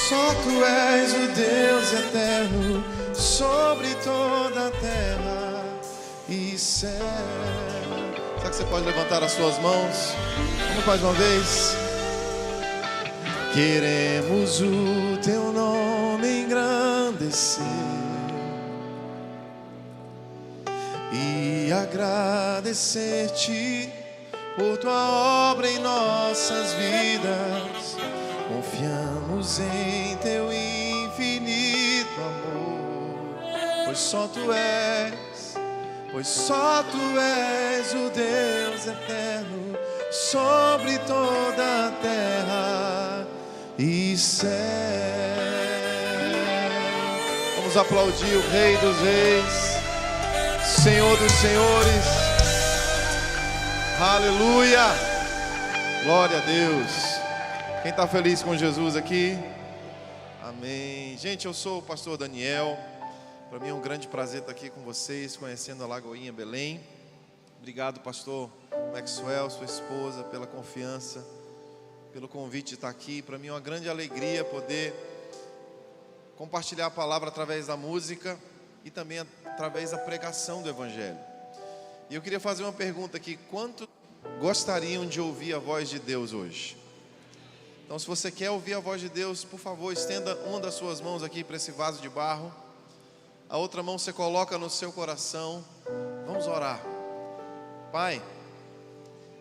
Só tu és o Deus eterno sobre toda a terra e céu. Será que você pode levantar as suas mãos? Vamos mais uma vez. Queremos o teu nome engrandecer e agradecer-te por tua obra em nossas vidas. Confiamos em teu infinito amor, pois só tu és o Deus eterno sobre toda a terra e céu. Vamos aplaudir o Rei dos Reis, Senhor dos Senhores. Aleluia, glória a Deus. Quem está feliz com Jesus aqui? Amém. Gente, eu sou o pastor Daniel. Para mim é um grande prazer estar aqui com vocês, conhecendo a Lagoinha Belém. Obrigado, pastor Maxwell, sua esposa, pela confiança, pelo convite de estar aqui. Para mim é uma grande alegria poder compartilhar a palavra através da música e também através da pregação do Evangelho. E eu queria fazer uma pergunta aqui: quanto gostariam de ouvir a voz de Deus hoje? Então, se você quer ouvir a voz de Deus, por favor, estenda uma das suas mãos aqui para esse vaso de barro. A outra mão você coloca no seu coração. Vamos orar. Pai,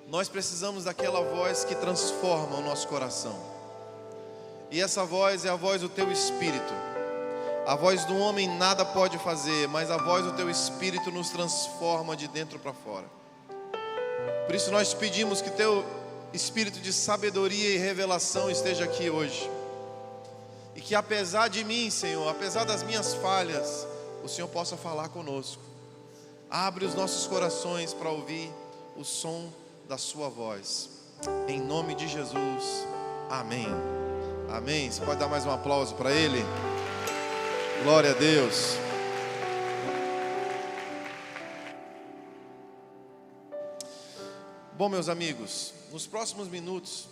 nós precisamos daquela voz que transforma o nosso coração. E essa voz é a voz do teu Espírito. A voz do homem nada pode fazer, mas a voz do teu Espírito nos transforma de dentro para fora. Por isso nós pedimos que teu Espírito de sabedoria e revelação esteja aqui hoje. E que apesar de mim, Senhor, apesar das minhas falhas, o Senhor possa falar conosco. Abre os nossos corações para ouvir o som da sua voz. Em nome de Jesus, amém. Amém. Você pode dar mais um aplauso para Ele? Glória a Deus. Bom, meus amigos, nos próximos minutos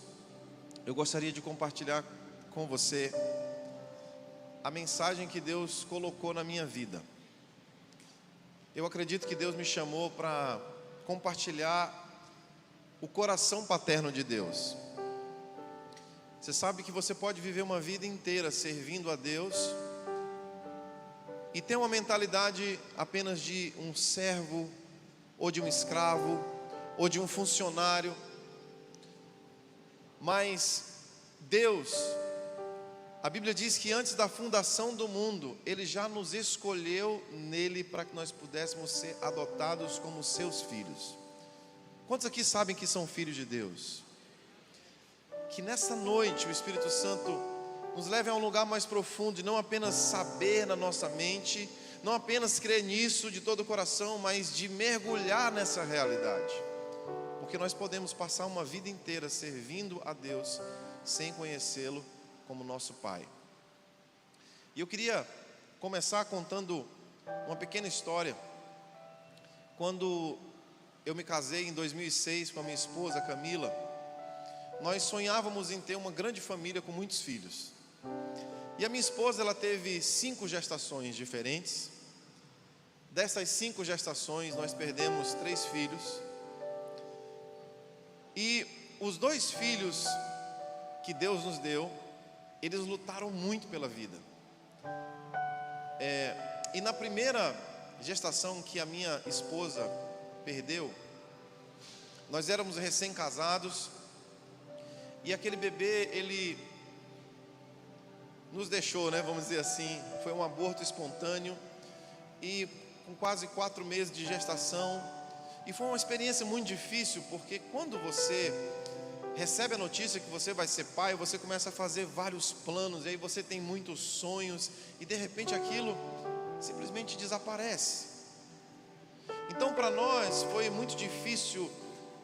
eu gostaria de compartilhar com você a mensagem que Deus colocou na minha vida. Eu acredito que Deus me chamou para compartilhar o coração paterno de Deus. Você sabe que você pode viver uma vida inteira servindo a Deus e ter uma mentalidade apenas de um servo, ou de um escravo, ou de um funcionário. Mas Deus, a Bíblia diz que antes da fundação do mundo, Ele já nos escolheu nele para que nós pudéssemos ser adotados como seus filhos. Quantos aqui sabem que são filhos de Deus? Que nessa noite o Espírito Santo nos leve a um lugar mais profundo, de não apenas saber na nossa mente, não apenas crer nisso de todo o coração, mas de mergulhar nessa realidade. Porque nós podemos passar uma vida inteira servindo a Deus sem conhecê-lo como nosso Pai. E eu queria começar contando uma pequena história. Quando eu me casei em 2006 com a minha esposa Camila, nós sonhávamos em ter uma grande família com muitos filhos. E a minha esposa, ela teve 5 gestações diferentes. Dessas 5 gestações nós perdemos 3 filhos. E os 2 filhos que Deus nos deu, eles lutaram muito pela vida. E na primeira gestação que a minha esposa perdeu, nós éramos recém-casados, e aquele bebê, ele nos deixou, né, vamos dizer assim. Foi um aborto espontâneo, e com quase 4 meses de gestação. E foi uma experiência muito difícil, porque quando você recebe a notícia que você vai ser pai, você começa a fazer vários planos, e aí você tem muitos sonhos, e de repente aquilo simplesmente desaparece. Então para nós foi muito difícil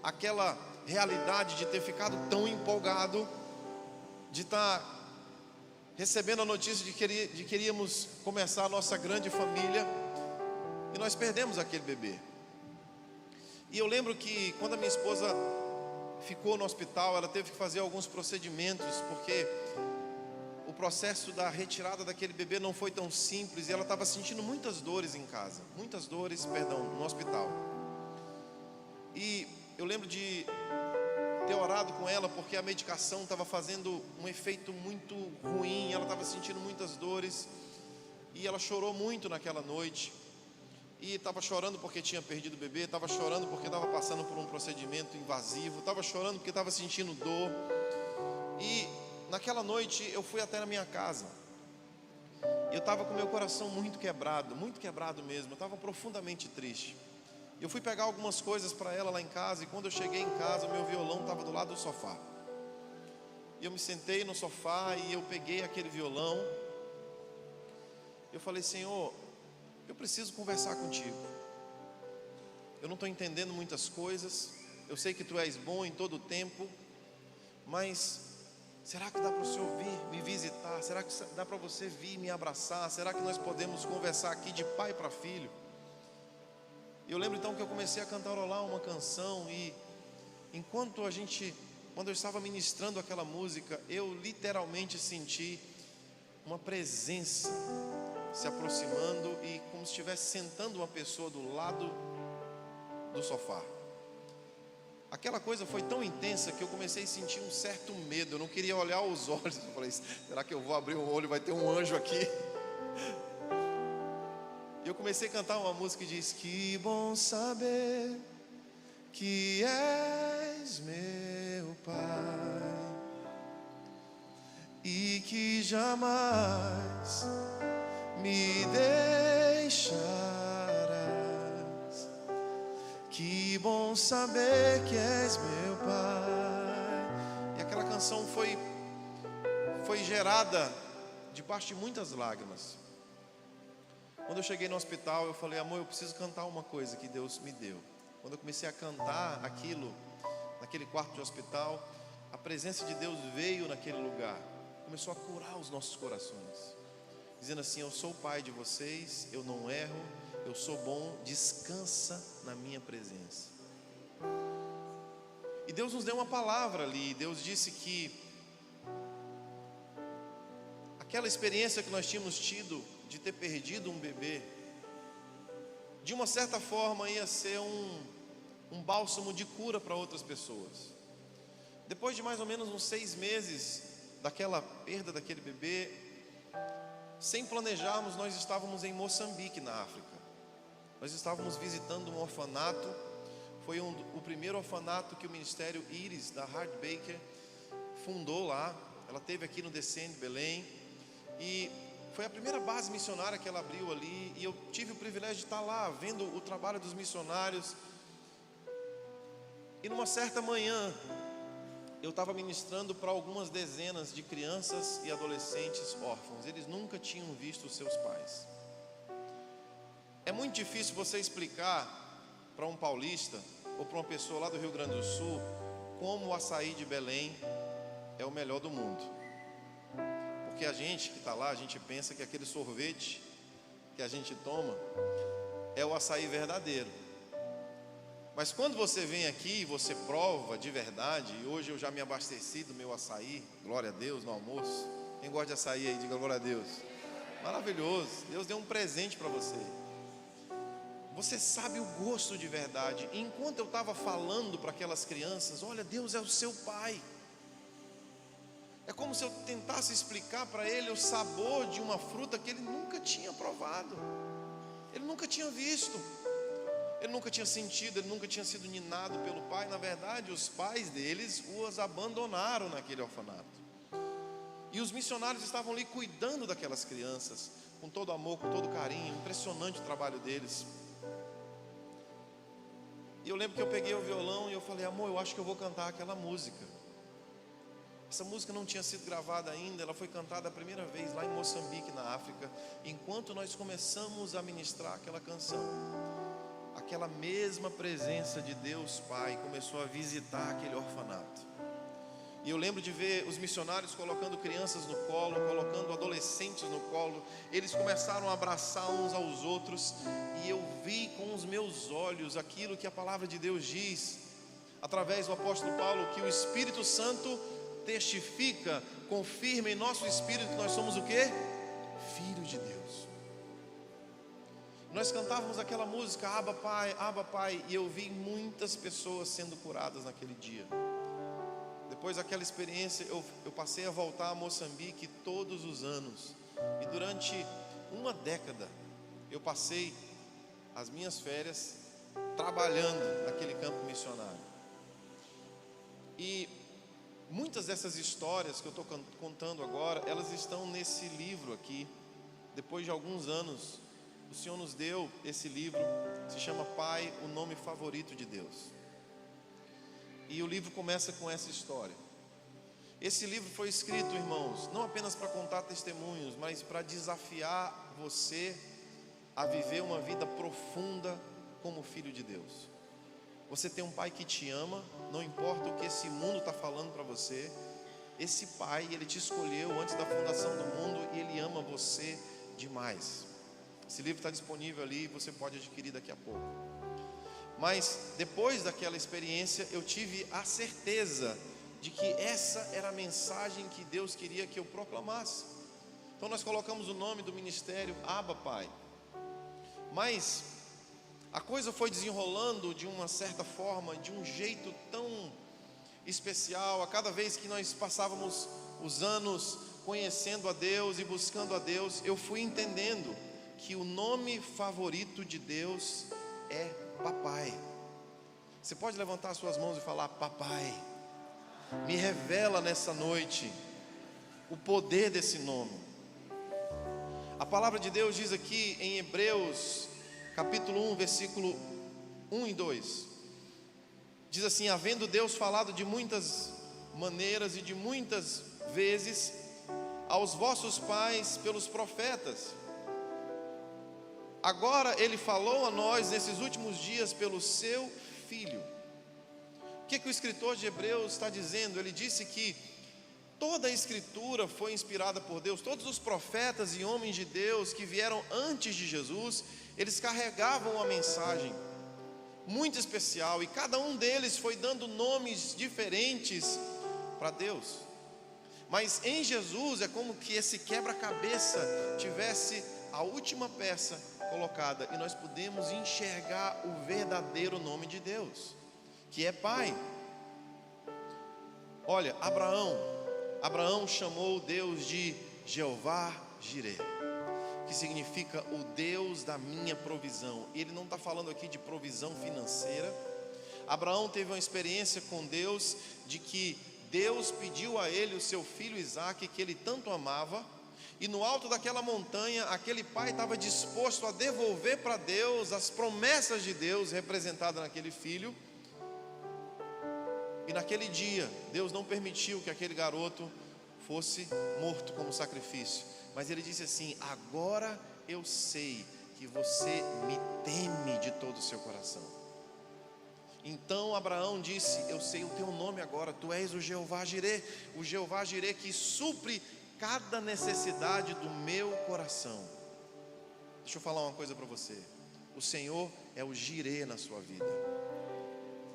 aquela realidade de ter ficado tão empolgado, de estar recebendo a notícia de que queríamos começar a nossa grande família, e nós perdemos aquele bebê. E eu lembro que quando a minha esposa ficou no hospital, ela teve que fazer alguns procedimentos, porque o processo da retirada daquele bebê não foi tão simples e ela estava sentindo muitas dores em casa, no hospital. E eu lembro de ter orado com ela porque a medicação estava fazendo um efeito muito ruim, ela estava sentindo muitas dores e ela chorou muito naquela noite. E estava chorando porque tinha perdido o bebê, estava chorando porque estava passando por um procedimento invasivo, estava chorando porque estava sentindo dor. E naquela noite eu fui até na minha casa. Eu estava com meu coração muito quebrado mesmo, eu estava profundamente triste. Eu fui pegar algumas coisas para ela lá em casa, e quando eu cheguei em casa, meu violão estava do lado do sofá. E eu me sentei no sofá e eu peguei aquele violão. Eu falei: Senhor, eu preciso conversar contigo. Eu não estou entendendo muitas coisas. Eu sei que Tu és bom em todo o tempo, mas será que dá para o Senhor vir me visitar? Será que dá para você vir me abraçar? Será que nós podemos conversar aqui de pai para filho? Eu lembro então que eu comecei a cantarolar uma canção, e quando eu estava ministrando aquela música, eu literalmente senti uma presença se aproximando, e como se estivesse sentando uma pessoa do lado do sofá. Aquela coisa foi tão intensa que eu comecei a sentir um certo medo. Eu não queria olhar os olhos. Eu falei: será que eu vou abrir o olho e vai ter um anjo aqui? E eu comecei a cantar uma música que diz: que bom saber que és meu Pai, e que jamais me deixarás. Que bom saber que és meu Pai. E aquela canção foi gerada debaixo de muitas lágrimas. Quando eu cheguei no hospital, eu falei: amor, eu preciso cantar uma coisa que Deus me deu. Quando eu comecei a cantar aquilo, naquele quarto de hospital, a presença de Deus veio naquele lugar, começou a curar os nossos corações, dizendo assim: eu sou o pai de vocês, eu não erro, eu sou bom, descansa na minha presença. E Deus nos deu uma palavra ali. Deus disse que aquela experiência que nós tínhamos tido de ter perdido um bebê, de uma certa forma ia ser um bálsamo de cura para outras pessoas. Depois de mais ou menos uns 6 meses daquela perda daquele bebê, sem planejarmos, nós estávamos em Moçambique, na África. Nós estávamos visitando um orfanato. Foi o primeiro orfanato que o Ministério Iris, da Hart Baker, fundou lá. Ela teve aqui no Descende, Belém, e foi a primeira base missionária que ela abriu ali. E eu tive o privilégio de estar lá, vendo o trabalho dos missionários. E numa certa manhã, eu estava ministrando para algumas dezenas de crianças e adolescentes órfãos. Eles nunca tinham visto os seus pais. É muito difícil você explicar para um paulista ou para uma pessoa lá do Rio Grande do Sul como o açaí de Belém é o melhor do mundo. Porque a gente que está lá, a gente pensa que aquele sorvete que a gente toma é o açaí verdadeiro. Mas quando você vem aqui e você prova de verdade, e hoje eu já me abasteci do meu açaí, glória a Deus, no almoço. Quem gosta de açaí aí, diga glória a Deus. Maravilhoso, Deus deu um presente para você. Você sabe o gosto de verdade. E enquanto eu estava falando para aquelas crianças: olha, Deus é o seu pai. É como se eu tentasse explicar para ele o sabor de uma fruta que ele nunca tinha provado, ele nunca tinha visto, ele nunca tinha sentido, ele nunca tinha sido ninado pelo pai. Na verdade, os pais deles os abandonaram naquele orfanato. E os missionários estavam ali cuidando daquelas crianças, com todo amor, com todo carinho. Impressionante o trabalho deles. E eu lembro que eu peguei o violão e eu falei: amor, eu acho que eu vou cantar aquela música. Essa música não tinha sido gravada ainda, ela foi cantada a primeira vez lá em Moçambique, na África. Enquanto nós começamos a ministrar aquela canção, aquela mesma presença de Deus Pai começou a visitar aquele orfanato. E eu lembro de ver os missionários colocando crianças no colo, colocando adolescentes no colo. Eles começaram a abraçar uns aos outros, e eu vi com os meus olhos aquilo que a palavra de Deus diz, através do apóstolo Paulo, que o Espírito Santo testifica, confirma em nosso espírito que nós somos o quê? Filho de Deus. Nós cantávamos aquela música, Abba Pai, e eu vi muitas pessoas sendo curadas naquele dia. Depois daquela experiência, eu passei a voltar a Moçambique todos os anos. E durante uma década, eu passei as minhas férias trabalhando naquele campo missionário. E muitas dessas histórias que eu estou contando agora, elas estão nesse livro aqui. Depois de alguns anos, o Senhor nos deu esse livro, se chama Pai, o nome favorito de Deus. E o livro começa com essa história. Esse livro foi escrito, irmãos, não apenas para contar testemunhos, mas para desafiar você a viver uma vida profunda como filho de Deus. Você tem um pai que te ama, não importa o que esse mundo está falando para você. Esse pai, ele te escolheu antes da fundação do mundo e ele ama você demais. Esse livro está disponível ali, você pode adquirir daqui a pouco. Mas depois daquela experiência, eu tive a certeza de que essa era a mensagem que Deus queria que eu proclamasse. Então nós colocamos o nome do ministério Abba Pai. Mas a coisa foi desenrolando de uma certa forma, de um jeito tão especial. A cada vez que nós passávamos os anos conhecendo a Deus e buscando a Deus, eu fui entendendo que o nome favorito de Deus é Papai. Você pode levantar suas mãos e falar: Papai, me revela nessa noite o poder desse nome. A palavra de Deus diz aqui em Hebreus capítulo 1, versículo 1 e 2, diz assim: havendo Deus falado de muitas maneiras e de muitas vezes aos vossos pais pelos profetas, agora Ele falou a nós nesses últimos dias pelo seu Filho. O que o escritor de Hebreus está dizendo? Ele disse que toda a escritura foi inspirada por Deus. Todos os profetas e homens de Deus que vieram antes de Jesus, eles carregavam uma mensagem muito especial, e cada um deles foi dando nomes diferentes para Deus. Mas em Jesus é como que esse quebra-cabeça tivesse a última peça colocada, e nós podemos enxergar o verdadeiro nome de Deus, que é Pai. Olha, Abraão chamou Deus de Jeová Jireh, que significa o Deus da minha provisão. Ele não está falando aqui de provisão financeira. Abraão teve uma experiência com Deus, de que Deus pediu a ele o seu filho Isaque, que ele tanto amava, e no alto daquela montanha, aquele pai estava disposto a devolver para Deus as promessas de Deus representadas naquele filho. E naquele dia, Deus não permitiu que aquele garoto fosse morto como sacrifício, mas Ele disse assim: agora eu sei que você me teme de todo o seu coração. Então Abraão disse: eu sei o teu nome agora, tu és o Jeová Jireh, o Jeová Jireh que supre cada necessidade do meu coração. Deixa eu falar uma coisa para você: o Senhor é o Jireh na sua vida.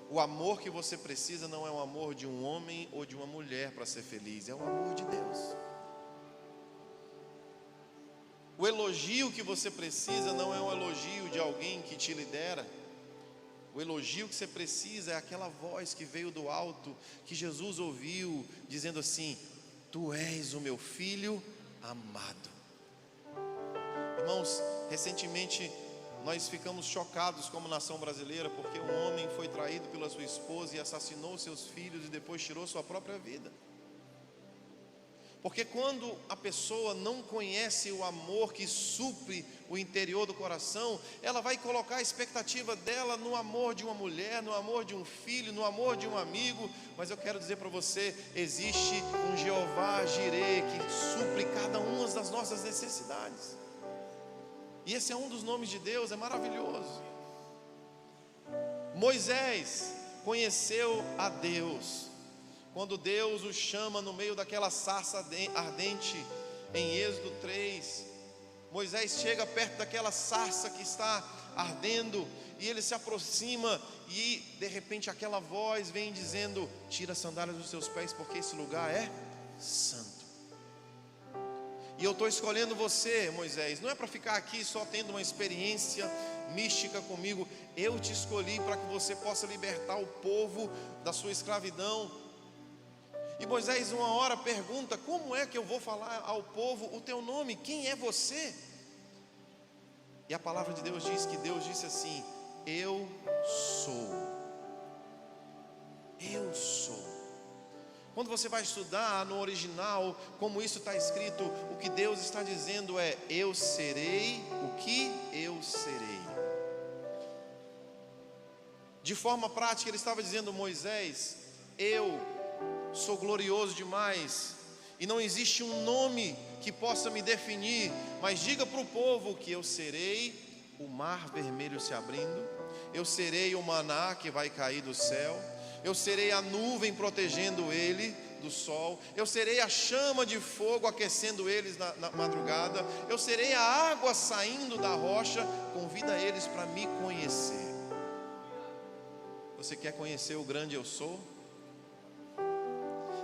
O amor que você precisa não é o amor de um homem ou de uma mulher para ser feliz, é o amor de Deus. O elogio que você precisa não é um elogio de alguém que te lidera. O elogio que você precisa é aquela voz que veio do alto, que Jesus ouviu, dizendo assim: tu és o meu filho amado. Irmãos, recentemente nós ficamos chocados como nação brasileira, porque um homem foi traído pela sua esposa e assassinou seus filhos e depois tirou sua própria vida. Porque quando a pessoa não conhece o amor que supre o interior do coração, ela vai colocar a expectativa dela no amor de uma mulher, no amor de um filho, no amor de um amigo. Mas eu quero dizer para você, existe um Jeová Jireh que supre cada uma das nossas necessidades. E esse é um dos nomes de Deus, é maravilhoso. Moisés conheceu a Deus quando Deus o chama no meio daquela sarça ardente, em Êxodo 3. Moisés chega perto daquela sarça que está ardendo, e ele se aproxima, e de repente aquela voz vem dizendo: tira as sandálias dos seus pés, porque esse lugar é santo. E eu estou escolhendo você, Moisés, não é para ficar aqui só tendo uma experiência mística comigo. Eu te escolhi para que você possa libertar o povo da sua escravidão. E Moisés uma hora pergunta: como é que eu vou falar ao povo o teu nome? Quem é você? E a palavra de Deus diz que Deus disse assim: eu sou. Eu sou. Quando você vai estudar no original, como isso está escrito, o que Deus está dizendo é: eu serei o que eu serei. De forma prática, ele estava dizendo: Moisés, eu sou glorioso demais, e não existe um nome que possa me definir, mas diga para o povo que eu serei o mar vermelho se abrindo, eu serei o maná que vai cair do céu, eu serei a nuvem protegendo ele do sol, eu serei a chama de fogo aquecendo eles na madrugada, eu serei a água saindo da rocha. Convida eles para me conhecer. Você quer conhecer o grande eu sou?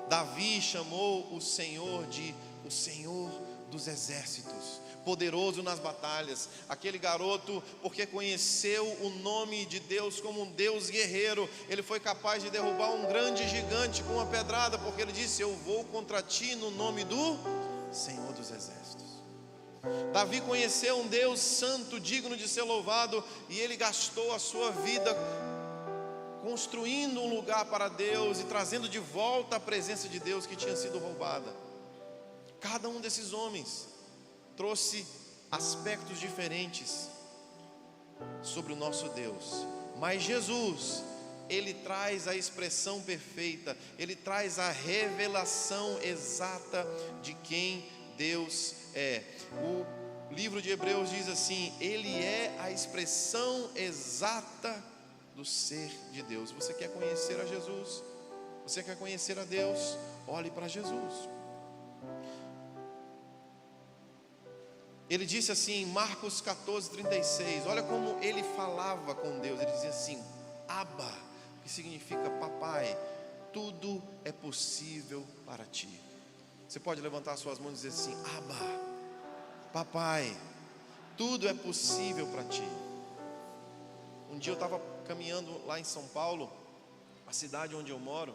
Davi chamou o Senhor de o Senhor dos exércitos, poderoso nas batalhas. Aquele garoto, porque conheceu o nome de Deus como um Deus guerreiro, ele foi capaz de derrubar um grande gigante com uma pedrada, porque ele disse: eu vou contra ti no nome do Senhor dos exércitos. Davi conheceu um Deus santo, digno de ser louvado, e ele gastou a sua vida construindo um lugar para Deus e trazendo de volta a presença de Deus que tinha sido roubada. Cada um desses homens trouxe aspectos diferentes sobre o nosso Deus, mas Jesus, ele traz a expressão perfeita, ele traz a revelação exata de quem Deus é. O livro de Hebreus diz assim: ele é a expressão exata do ser de Deus. Você quer conhecer a Jesus? Você quer conhecer a Deus? Olhe para Jesus. Ele disse assim em Marcos 14:36, olha como ele falava com Deus. Ele dizia assim: Abba, que significa papai, tudo é possível para ti. Você pode levantar suas mãos e dizer assim: Abba, papai, tudo é possível para ti. Um dia eu estava caminhando lá em São Paulo, a cidade onde eu moro.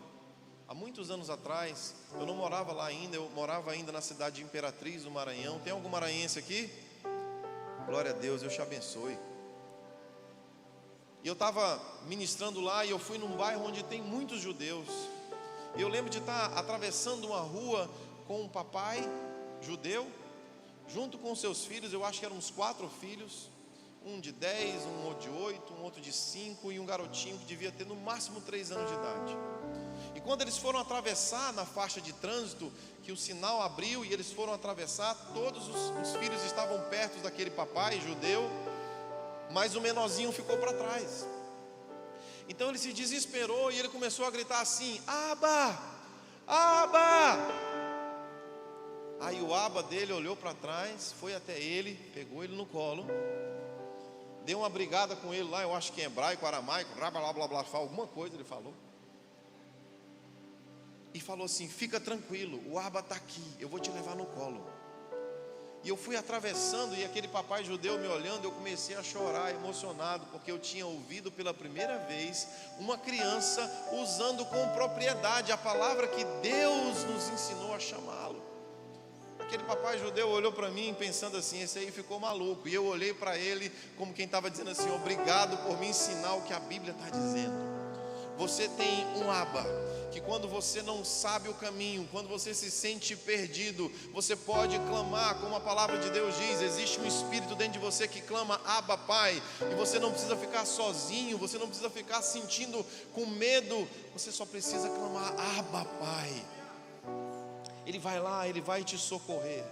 Há muitos anos atrás, eu não morava lá ainda, eu morava ainda na cidade de Imperatriz, no Maranhão. Tem algum maranhense aqui? Glória a Deus, Deus te abençoe. E eu estava ministrando lá, e eu fui num bairro onde tem muitos judeus. E eu lembro de estar atravessando uma rua com um papai judeu, junto com seus filhos. Eu acho que eram uns 4 filhos, um de 10, um de 8, um outro de 5 e um garotinho que devia ter no máximo 3 anos de idade. E quando eles foram atravessar na faixa de trânsito, que o sinal abriu e eles foram atravessar, todos os filhos estavam perto daquele papai judeu, mas o menorzinho ficou para trás. Então ele se desesperou e ele começou a gritar assim: Abba, Abba. Aí o Abba dele olhou para trás, foi até ele, pegou ele no colo, deu uma brigada com ele lá, eu acho que em hebraico, aramaico, blá blá blá blá, alguma coisa ele falou. E falou assim: fica tranquilo, o Abba está aqui, eu vou te levar no colo. E eu fui atravessando, e aquele papai judeu me olhando, eu comecei a chorar, emocionado, porque eu tinha ouvido pela primeira vez uma criança usando com propriedade a palavra que Deus nos ensinou a chamá-lo. Aquele papai judeu olhou para mim pensando assim: esse aí ficou maluco. E eu olhei para ele como quem estava dizendo assim: obrigado por me ensinar o que a Bíblia está dizendo. Você tem um Abba, que quando você não sabe o caminho, quando você se sente perdido, você pode clamar, como a palavra de Deus diz. Existe um espírito dentro de você que clama: Abba, Pai. E você não precisa ficar sozinho, você não precisa ficar sentindo com medo, você só precisa clamar: Abba, Pai. Ele vai lá, ele vai te socorrer.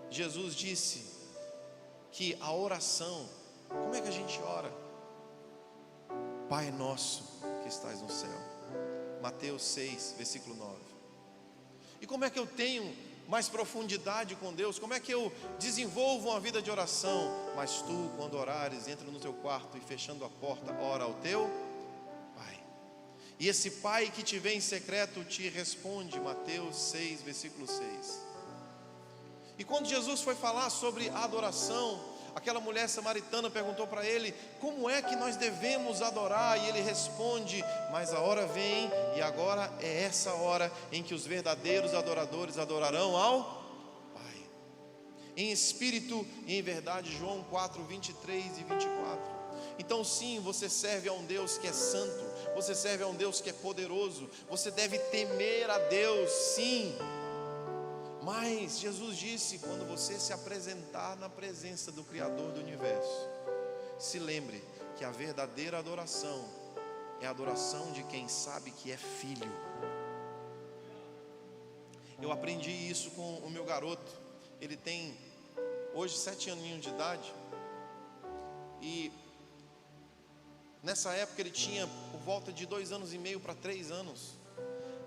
Jesus disse que a oração, como é que a gente ora? Pai nosso que estás no céu. Mateus 6, versículo 9. E como é que eu tenho mais profundidade com Deus? Como é que eu desenvolvo uma vida de oração? Mas tu, quando orares, entra no teu quarto e fechando a porta, ora ao teu Pai. E esse Pai que te vê em secreto te responde. Mateus 6, versículo 6. E quando Jesus foi falar sobre adoração, aquela mulher samaritana perguntou para ele: como é que nós devemos adorar? E ele responde: mas a hora vem, e agora é essa hora em que os verdadeiros adoradores adorarão ao Pai, em espírito e em verdade. João 4, 23 e 24. Então sim, você serve a um Deus que é santo, você serve a um Deus que é poderoso, você deve temer a Deus, sim. Mas Jesus disse: quando você se apresentar na presença do Criador do Universo, se lembre que a verdadeira adoração é a adoração de quem sabe que é filho. Eu aprendi isso com o meu garoto. Ele tem hoje 7 aninhos de idade. E nessa época ele tinha por volta de 2 anos e meio para 3 anos.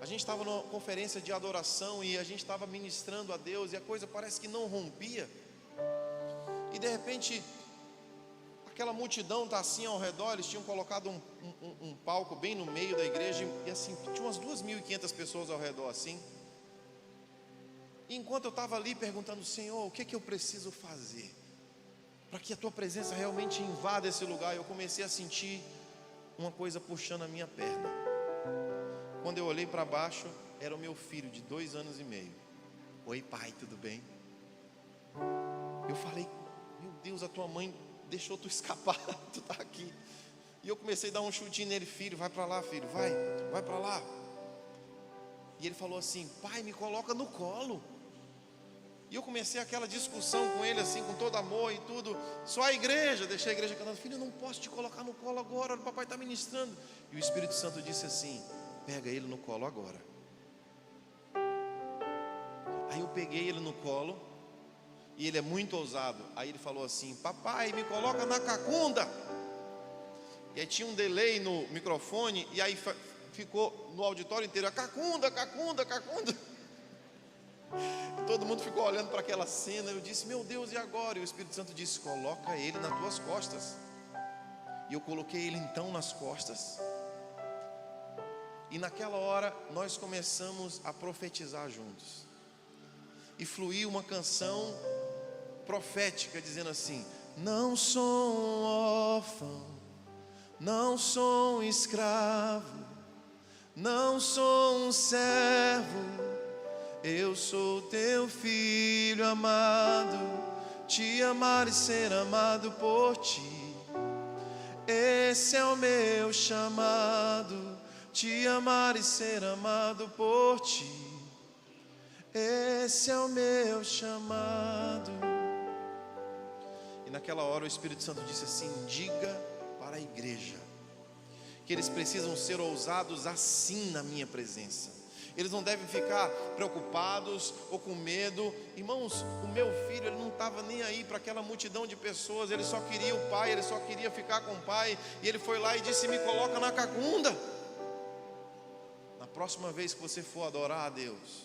A gente estava numa conferência de adoração e a gente estava ministrando a Deus, e a coisa parece que não rompia. E de repente, aquela multidão está assim ao redor. Eles tinham colocado um palco bem no meio da igreja, e assim, tinha umas 2.500 pessoas ao redor assim. E enquanto eu estava ali perguntando: Senhor, o que é que eu preciso fazer para que a tua presença realmente invada esse lugar? Eu comecei a sentir uma coisa puxando a minha perna. Quando eu olhei para baixo, era o meu filho de 2 anos e meio. Oi pai, tudo bem? Eu falei: meu Deus, a tua mãe deixou tu escapar, tu está aqui. E eu comecei a dar um chutinho nele: filho, vai para lá, filho, vai para lá. E ele falou assim: pai, me coloca no colo. E eu comecei aquela discussão com ele assim, com todo amor e tudo. Só a igreja, deixei a igreja cantando: filho, eu não posso te colocar no colo agora, o papai está ministrando. E o Espírito Santo disse assim: pega ele no colo agora. Aí eu peguei ele no colo, e ele é muito ousado. Aí ele falou assim: papai, me coloca na cacunda. E aí tinha um delay no microfone, e aí ficou no auditório inteiro: a cacunda, cacunda, cacunda. Todo mundo ficou olhando para aquela cena. Eu disse: meu Deus, e agora? E o Espírito Santo disse: coloca ele nas tuas costas. E eu coloquei ele então nas costas. E naquela hora nós começamos a profetizar juntos. E fluiu uma canção profética dizendo assim: não sou um órfão, não sou um escravo, não sou um servo, eu sou teu filho amado, te amar e ser amado por ti. Esse é o meu chamado, te amar e ser amado por ti. Esse é o meu chamado. E naquela hora o Espírito Santo disse assim: diga para a igreja que eles precisam ser ousados assim na minha presença. Eles não devem ficar preocupados ou com medo. Irmãos, o meu filho, ele não estava nem aí para aquela multidão de pessoas. Ele só queria o pai, ele só queria ficar com o pai. E ele foi lá e disse: me coloca na cacunda. Na próxima vez que você for adorar a Deus,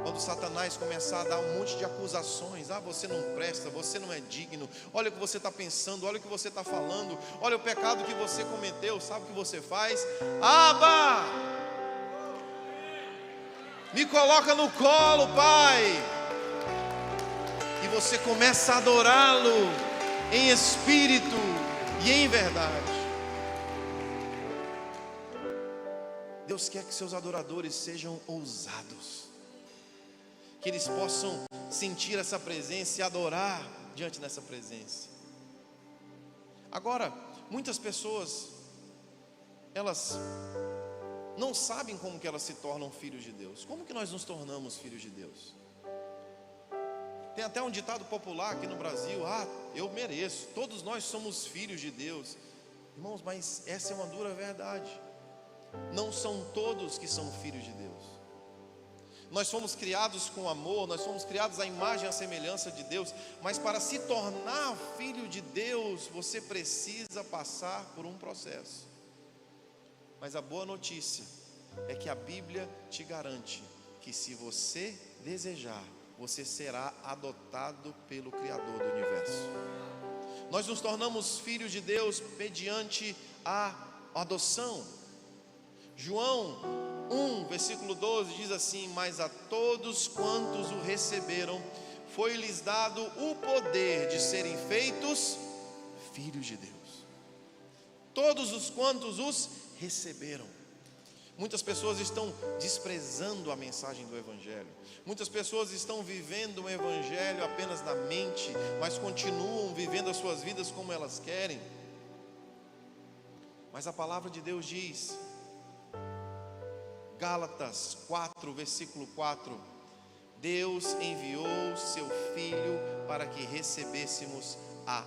quando Satanás começar a dar um monte de acusações: ah, você não presta, você não é digno, olha o que você está pensando, olha o que você está falando, olha o pecado que você cometeu, sabe o que você faz? Abba, me coloca no colo, pai. E você começa a adorá-lo em espírito e em verdade. Deus quer que seus adoradores sejam ousados, que eles possam sentir essa presença e adorar diante dessa presença. Agora, muitas pessoas, elas não sabem como que elas se tornam filhos de Deus. Como que nós nos tornamos filhos de Deus? Tem até um ditado popular aqui no Brasil: ah, eu mereço, todos nós somos filhos de Deus. Irmãos, mas essa é uma dura verdade. Não são todos que são filhos de Deus. Nós fomos criados com amor, nós fomos criados à imagem e à semelhança de Deus. Mas para se tornar filho de Deus, você precisa passar por um processo. Mas a boa notícia é que a Bíblia te garante que se você desejar, você será adotado pelo Criador do universo. Nós nos tornamos filhos de Deus mediante a adoção. João 1, versículo 12 diz assim: mas a todos quantos o receberam, foi-lhes dado o poder de serem feitos filhos de Deus. Todos os quantos os receberam. Muitas pessoas estão desprezando a mensagem do Evangelho. Muitas pessoas estão vivendo o Evangelho apenas na mente, mas continuam vivendo as suas vidas como elas querem. Mas a palavra de Deus diz, Gálatas 4, versículo 4: Deus enviou seu Filho para que recebêssemos a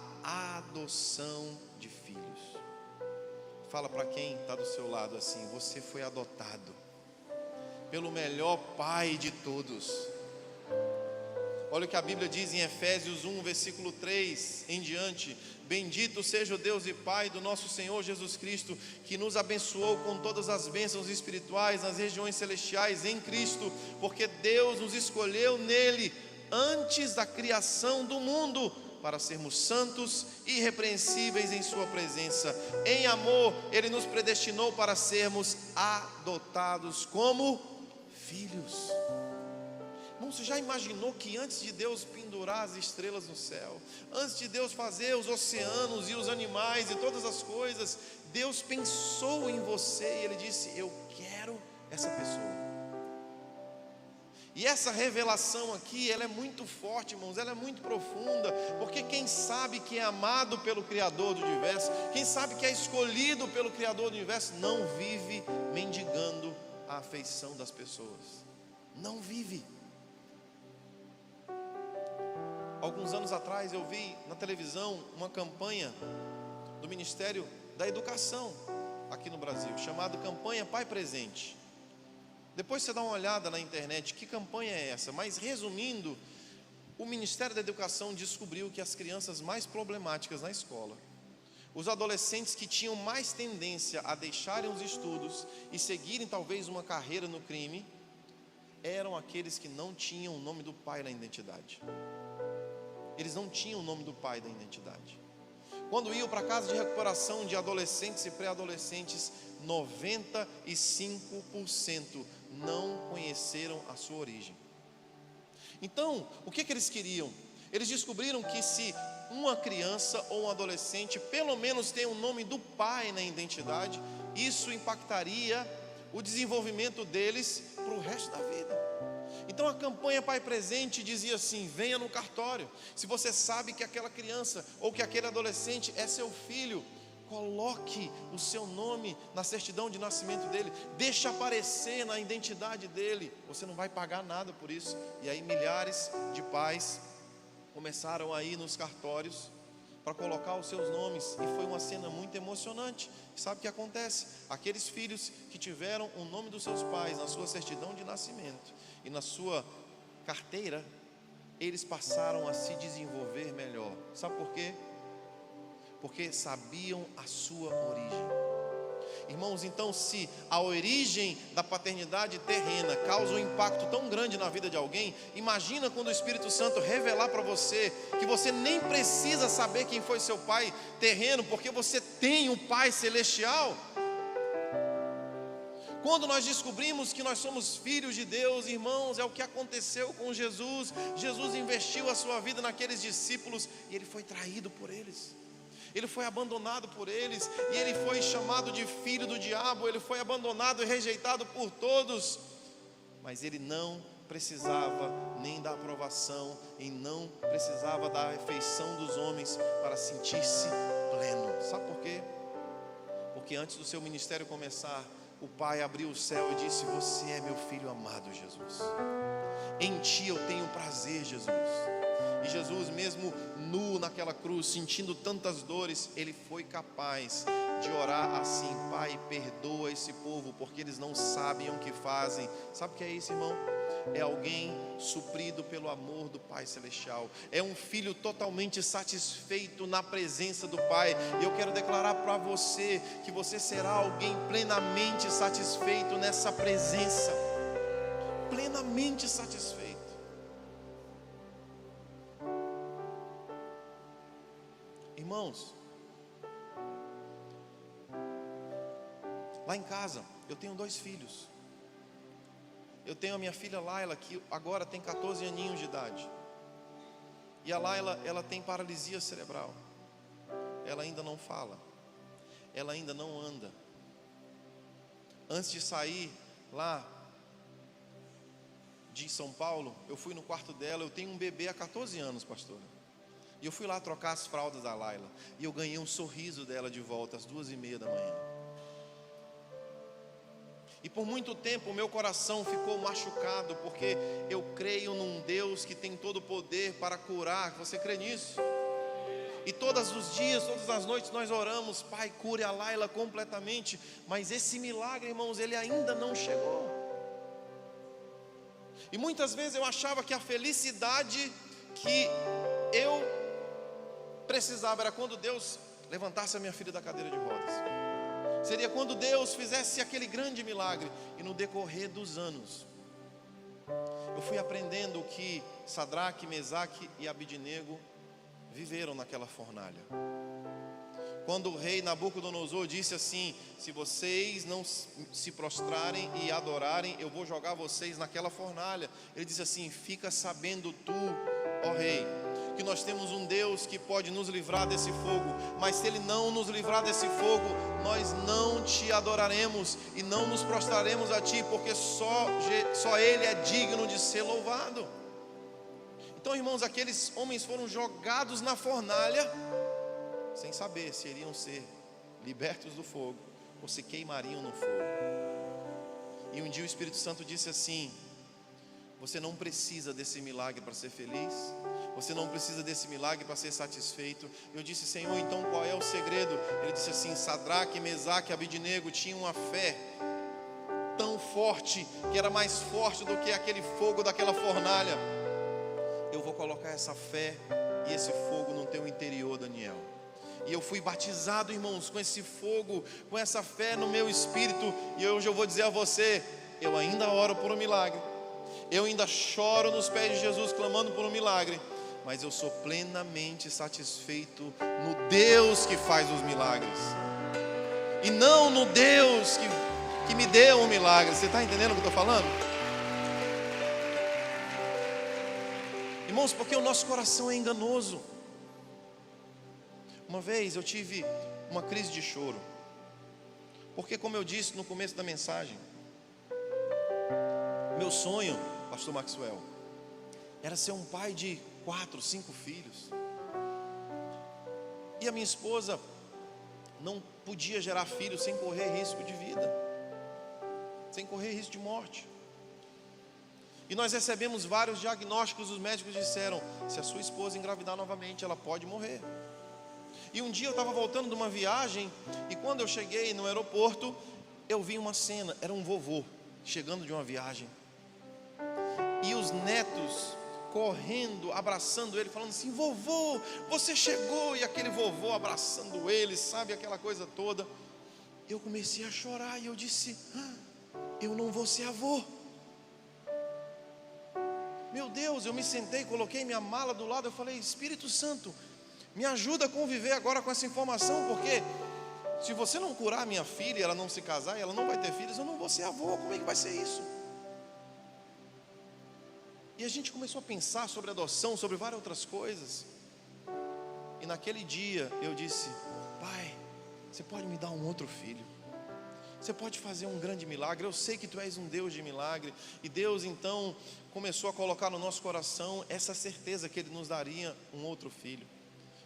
adoção de filhos. Fala para quem está do seu lado assim: você foi adotado pelo melhor pai de todos. Olha o que a Bíblia diz em Efésios 1, versículo 3 em diante: bendito seja o Deus e Pai do nosso Senhor Jesus Cristo, que nos abençoou com todas as bênçãos espirituais nas regiões celestiais em Cristo, porque Deus nos escolheu nele antes da criação do mundo, para sermos santos e irrepreensíveis em sua presença. Em amor, Ele nos predestinou para sermos adotados como filhos. Irmão, você já imaginou que antes de Deus pendurar as estrelas no céu, antes de Deus fazer os oceanos e os animais e todas as coisas, Deus pensou em você e Ele disse: eu quero essa pessoa. E essa revelação aqui, ela é muito forte, irmãos, ela é muito profunda, porque quem sabe que é amado pelo Criador do universo, quem sabe que é escolhido pelo Criador do universo, não vive mendigando a afeição das pessoas. Não vive. Alguns anos atrás eu vi na televisão uma campanha do Ministério da Educação aqui no Brasil, chamada Campanha Pai Presente. Depois você dá uma olhada na internet, que campanha é essa? Mas resumindo, o Ministério da Educação descobriu que as crianças mais problemáticas na escola, os adolescentes que tinham mais tendência a deixarem os estudos e seguirem talvez uma carreira no crime, eram aqueles que não tinham o nome do pai na identidade. Eles não tinham o nome do pai da identidade. Quando iam para a casa de recuperação de adolescentes e pré-adolescentes, 95% não conheceram a sua origem. Então, o que eles queriam? Eles descobriram que se uma criança ou um adolescente pelo menos tem o nome do pai na identidade, isso impactaria o desenvolvimento deles para o resto da vida. Então a campanha Pai Presente dizia assim: venha no cartório, se você sabe que aquela criança ou que aquele adolescente é seu filho, coloque o seu nome na certidão de nascimento dele, deixe aparecer na identidade dele, você não vai pagar nada por isso. E aí milhares de pais começaram a ir nos cartórios para colocar os seus nomes, e foi uma cena muito emocionante. Sabe o que acontece? Aqueles filhos que tiveram o nome dos seus pais na sua certidão de nascimento e na sua carteira, eles passaram a se desenvolver melhor. Sabe por quê? Porque sabiam a sua origem. Irmãos, então se a origem da paternidade terrena causa um impacto tão grande na vida de alguém, imagina quando o Espírito Santo revelar para você que você nem precisa saber quem foi seu pai terreno, porque você tem um pai celestial. Quando nós descobrimos que nós somos filhos de Deus, irmãos, é o que aconteceu com Jesus. Jesus investiu a sua vida naqueles discípulos e ele foi traído por eles. Ele foi abandonado por eles e ele foi chamado de filho do diabo. Ele foi abandonado e rejeitado por todos, mas ele não precisava nem da aprovação e não precisava da afeição dos homens para sentir-se pleno. Sabe por quê? Porque antes do seu ministério começar, o Pai abriu o céu e disse: você é meu filho amado, Jesus, em ti eu tenho prazer, Jesus. E Jesus, mesmo nu naquela cruz, sentindo tantas dores, ele foi capaz de orar assim: Pai, perdoa esse povo, porque eles não sabem o que fazem. Sabe o que é isso, irmão? É alguém suprido pelo amor do Pai Celestial. É um filho totalmente satisfeito na presença do Pai. E eu quero declarar para você que você será alguém plenamente satisfeito nessa presença. Plenamente satisfeito. Irmãos, lá em casa eu tenho 2 filhos. Eu tenho a minha filha Laila, que agora tem 14 aninhos de idade. E a Laila, ela tem paralisia cerebral. Ela ainda não fala. Ela ainda não anda. Antes de sair lá de São Paulo, eu fui no quarto dela. Eu tenho um bebê há 14 anos, pastora. E eu fui lá trocar as fraldas da Laila. E eu ganhei um sorriso dela de volta às 2:30 da manhã. E por muito tempo o meu coração ficou machucado, porque eu creio num Deus que tem todo o poder para curar. Você crê nisso? E todos os dias, todas as noites nós oramos: Pai, cure a Laila completamente. Mas esse milagre, irmãos, ele ainda não chegou. E muitas vezes eu achava que a felicidade que eu precisava era quando Deus levantasse a minha filha da cadeira de rodas. Seria quando Deus fizesse aquele grande milagre. E no decorrer dos anos, eu fui aprendendo o que Sadraque, Mesaque e Abidnego viveram naquela fornalha. Quando o rei Nabucodonosor disse assim: se vocês não se prostrarem e adorarem, eu vou jogar vocês naquela fornalha. Ele disse assim: fica sabendo tu, ó rei, que nós temos um Deus que pode nos livrar desse fogo. Mas se Ele não nos livrar desse fogo, nós não te adoraremos e não nos prostraremos a Ti, porque só Ele é digno de ser louvado. Então, irmãos, aqueles homens foram jogados na fornalha, sem saber se iriam ser libertos do fogo ou se queimariam no fogo. E um dia o Espírito Santo disse assim: você não precisa desse milagre para ser feliz. Você não precisa desse milagre para ser satisfeito. Eu disse: Senhor, então qual é o segredo? Ele disse assim: Sadraque, Mesaque e Abidnego tinham uma fé tão forte, que era mais forte do que aquele fogo daquela fornalha. Eu vou colocar essa fé e esse fogo no teu interior, Daniel. E eu fui batizado, irmãos, com esse fogo, com essa fé no meu espírito. E hoje eu vou dizer a você: eu ainda oro por um milagre. Eu ainda choro nos pés de Jesus clamando por um milagre. Mas eu sou plenamente satisfeito no Deus que faz os milagres, e não no Deus que me deu um milagre. Você está entendendo o que eu estou falando? Irmãos, porque o nosso coração é enganoso. Uma vez eu tive uma crise de choro, porque, como eu disse no começo da mensagem, meu sonho, pastor Maxwell, era ser um pai de 4, 5 filhos. E a minha esposa não podia gerar filhos sem correr risco de vida, sem correr risco de morte. E nós recebemos vários diagnósticos. Os médicos disseram: se a sua esposa engravidar novamente, ela pode morrer. E um dia eu estava voltando de uma viagem, e quando eu cheguei no aeroporto, eu vi uma cena. Era um vovô chegando de uma viagem, e os netos correndo, abraçando ele, falando assim: vovô, você chegou. E aquele vovô abraçando ele, sabe, aquela coisa toda. Eu comecei a chorar e eu disse: eu não vou ser avô. Meu Deus, eu me sentei, coloquei minha mala do lado. Eu falei: Espírito Santo, me ajuda a conviver agora com essa informação, porque se você não curar a minha filha e ela não se casar e ela não vai ter filhos, eu não vou ser avô. Como é que vai ser isso? E a gente começou a pensar sobre adoção, sobre várias outras coisas. E naquele dia eu disse: Pai, você pode me dar um outro filho? Você pode fazer um grande milagre? Eu sei que Tu és um Deus de milagre. E Deus então começou a colocar no nosso coração essa certeza que Ele nos daria um outro filho.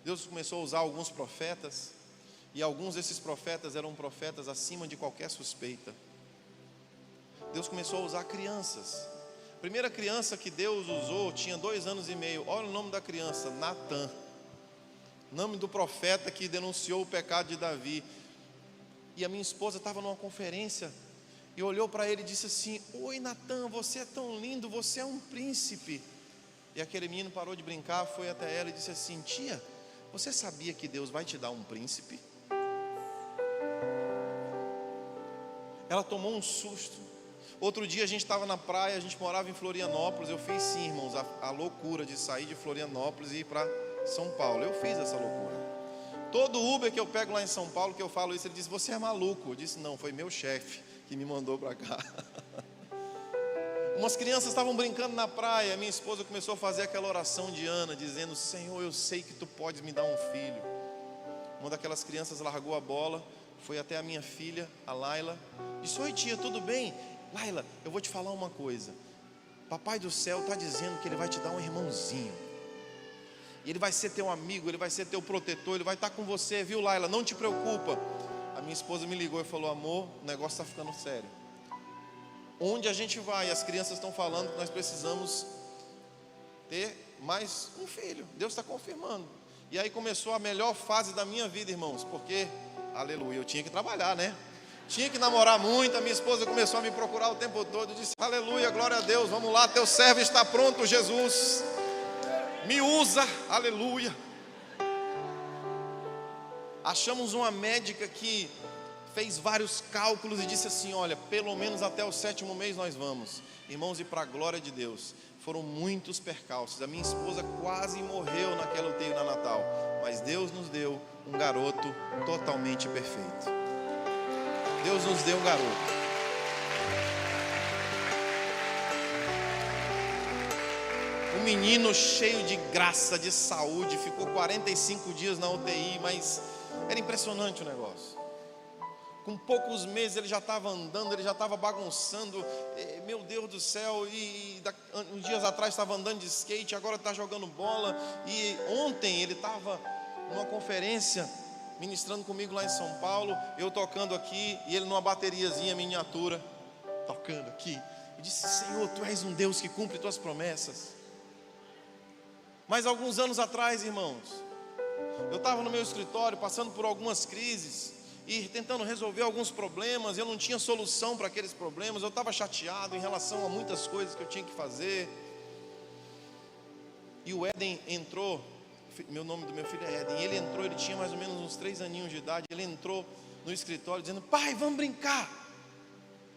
Deus começou a usar alguns profetas, e alguns desses profetas eram profetas acima de qualquer suspeita. Deus começou a usar crianças. A primeira criança que Deus usou tinha 2 anos e meio. Olha o nome da criança: Natã. Nome do profeta que denunciou o pecado de Davi. E a minha esposa estava numa conferência e olhou para ele e disse assim: oi, Natã, você é tão lindo, você é um príncipe. E aquele menino parou de brincar, foi até ela e disse assim: tia, você sabia que Deus vai te dar um príncipe? Ela tomou um susto. Outro dia a gente estava na praia, a gente morava em Florianópolis. Eu fiz sim, irmãos, a loucura de sair de Florianópolis e ir para São Paulo. Eu fiz essa loucura. Todo Uber que eu pego lá em São Paulo, que eu falo isso, ele diz: você é maluco. Eu disse: não, foi meu chefe que me mandou para cá. Umas crianças estavam brincando na praia. Minha esposa começou a fazer aquela oração de Ana, dizendo: Senhor, eu sei que tu podes me dar um filho. Uma daquelas crianças largou a bola, foi até a minha filha, a Laila, disse: oi tia, tudo bem? Laila, eu vou te falar uma coisa. Papai do céu está dizendo que Ele vai te dar um irmãozinho. Ele vai ser teu amigo, Ele vai ser teu protetor, Ele vai estar com você, viu, Laila? Não te preocupa. A minha esposa me ligou e falou: amor, o negócio está ficando sério. Onde a gente vai, as crianças estão falando que nós precisamos ter mais um filho. Deus está confirmando. E aí começou a melhor fase da minha vida, irmãos, porque, aleluia, eu tinha que trabalhar, né? Tinha que namorar muito. A minha esposa começou a me procurar o tempo todo. Eu disse: aleluia, glória a Deus, vamos lá, teu servo está pronto, Jesus. Me usa, aleluia. Achamos uma médica que fez vários cálculos e disse assim: olha, pelo menos até o 7º mês nós vamos. Irmãos, e para a glória de Deus, foram muitos percalços. A minha esposa quase morreu naquela UTI neonatal, mas Deus nos deu um garoto totalmente perfeito. Deus nos deu um garoto. Um menino cheio de graça, de saúde, ficou 45 dias na UTI, mas era impressionante o negócio. Com poucos meses ele já estava andando, ele já estava bagunçando, meu Deus do céu, uns dias atrás estava andando de skate, agora está jogando bola, e ontem ele estava numa conferência, ministrando comigo lá em São Paulo, eu tocando aqui, e ele numa bateriazinha miniatura, tocando aqui. Eu disse: Senhor, Tu és um Deus que cumpre Tuas promessas. Mas alguns anos atrás, irmãos, eu estava no meu escritório, passando por algumas crises, e tentando resolver alguns problemas. Eu não tinha solução para aqueles problemas, eu estava chateado em relação a muitas coisas que eu tinha que fazer. E o Éden entrou, o nome do meu filho é Éden, ele entrou, ele tinha mais ou menos uns 3 aninhos de idade, ele entrou no escritório dizendo: pai, vamos brincar.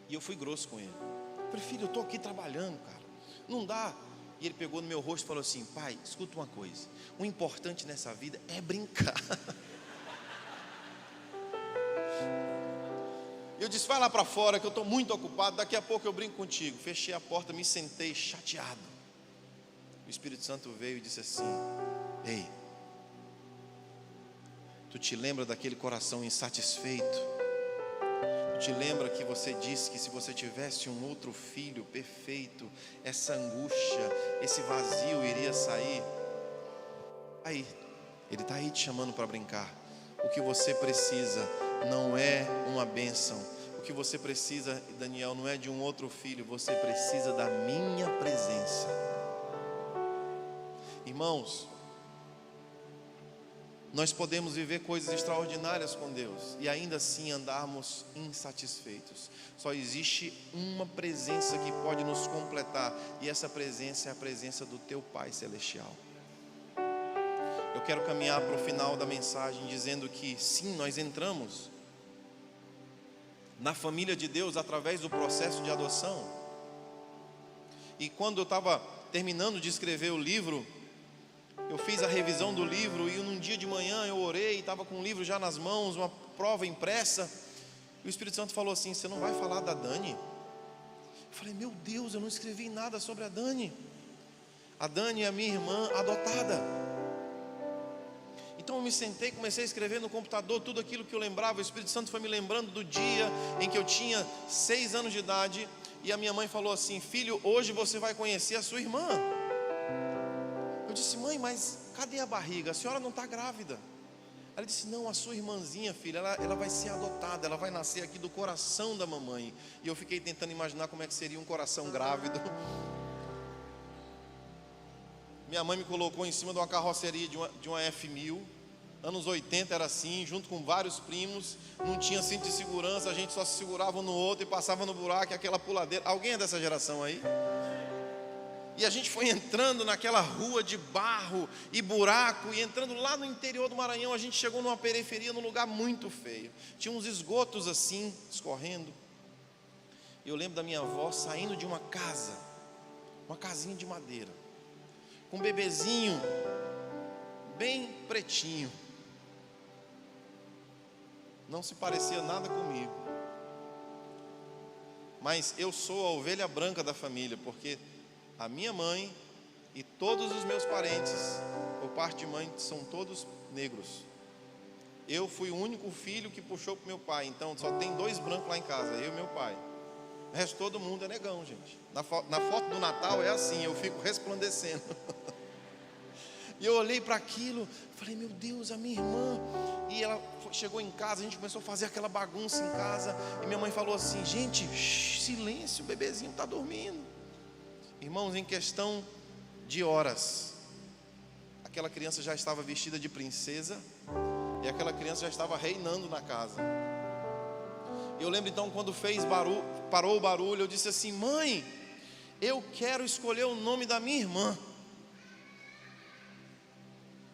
E eu fui grosso com ele. Eu falei: filho, eu estou aqui trabalhando, cara, não dá. E ele pegou no meu rosto e falou assim: pai, escuta uma coisa, o importante nessa vida é brincar. Eu disse: vai lá para fora que eu estou muito ocupado, daqui a pouco eu brinco contigo. Fechei a porta, me sentei chateado. O Espírito Santo veio e disse assim: ei, tu te lembra daquele coração insatisfeito? Tu te lembra que você disse que se você tivesse um outro filho perfeito, essa angústia, esse vazio iria sair? Aí, Ele está aí te chamando para brincar. O que você precisa não é uma bênção. O que você precisa, Daniel, não é de um outro filho. Você precisa da minha presença. Irmãos, nós podemos viver coisas extraordinárias com Deus e ainda assim andarmos insatisfeitos. Só existe uma presença que pode nos completar, e essa presença é a presença do teu Pai Celestial. Eu quero caminhar para o final da mensagem dizendo que sim, nós entramos na família de Deus através do processo de adoção. E quando eu estava terminando de escrever o livro, eu fiz a revisão do livro, e num dia de manhã eu orei, estava com o livro já nas mãos, uma prova impressa, e o Espírito Santo falou assim: você não vai falar da Dani? Eu falei: meu Deus, eu não escrevi nada sobre a Dani. A Dani é a minha irmã adotada. Então eu me sentei e comecei a escrever no computador tudo aquilo que eu lembrava. O Espírito Santo foi me lembrando do dia em que eu tinha 6 anos de idade, e a minha mãe falou assim: filho, hoje você vai conhecer a sua irmã. Eu disse: mãe, mas cadê a barriga? A senhora não está grávida. Ela disse: não, a sua irmãzinha, filha, ela vai ser adotada, ela vai nascer aqui do coração da mamãe. E eu fiquei tentando imaginar como é que seria um coração grávido. Minha mãe me colocou em cima de uma carroceria de uma F1000. Anos 80 era assim, junto com vários primos. Não tinha cinto de segurança, a gente só se segurava um no outro e passava no buraco, aquela puladeira. Alguém é dessa geração aí? E a gente foi entrando naquela rua de barro e buraco, e entrando lá no interior do Maranhão. A gente chegou numa periferia, num lugar muito feio. Tinha uns esgotos assim, escorrendo. E eu lembro da minha avó saindo de uma casa, uma casinha de madeira, com um bebezinho bem pretinho. não se parecia nada comigo. Mas eu sou a ovelha branca da família, porque a minha mãe e todos os meus parentes, por parte de mãe, são todos negros. Eu fui o único filho que puxou para meu pai, então só tem 2 brancos lá em casa, eu e meu pai. O resto todo mundo é negão, gente. Na foto do Natal é assim, eu fico resplandecendo. E eu olhei para aquilo, falei, meu Deus, a minha irmã. E ela chegou em casa, a gente começou a fazer aquela bagunça em casa. E minha mãe falou assim, gente, silêncio, o bebezinho está dormindo. Irmãos, em questão de horas, aquela criança já estava vestida de princesa. E aquela criança já estava reinando na casa. Eu lembro então quando parou o barulho, eu disse assim, mãe, eu quero escolher o nome da minha irmã.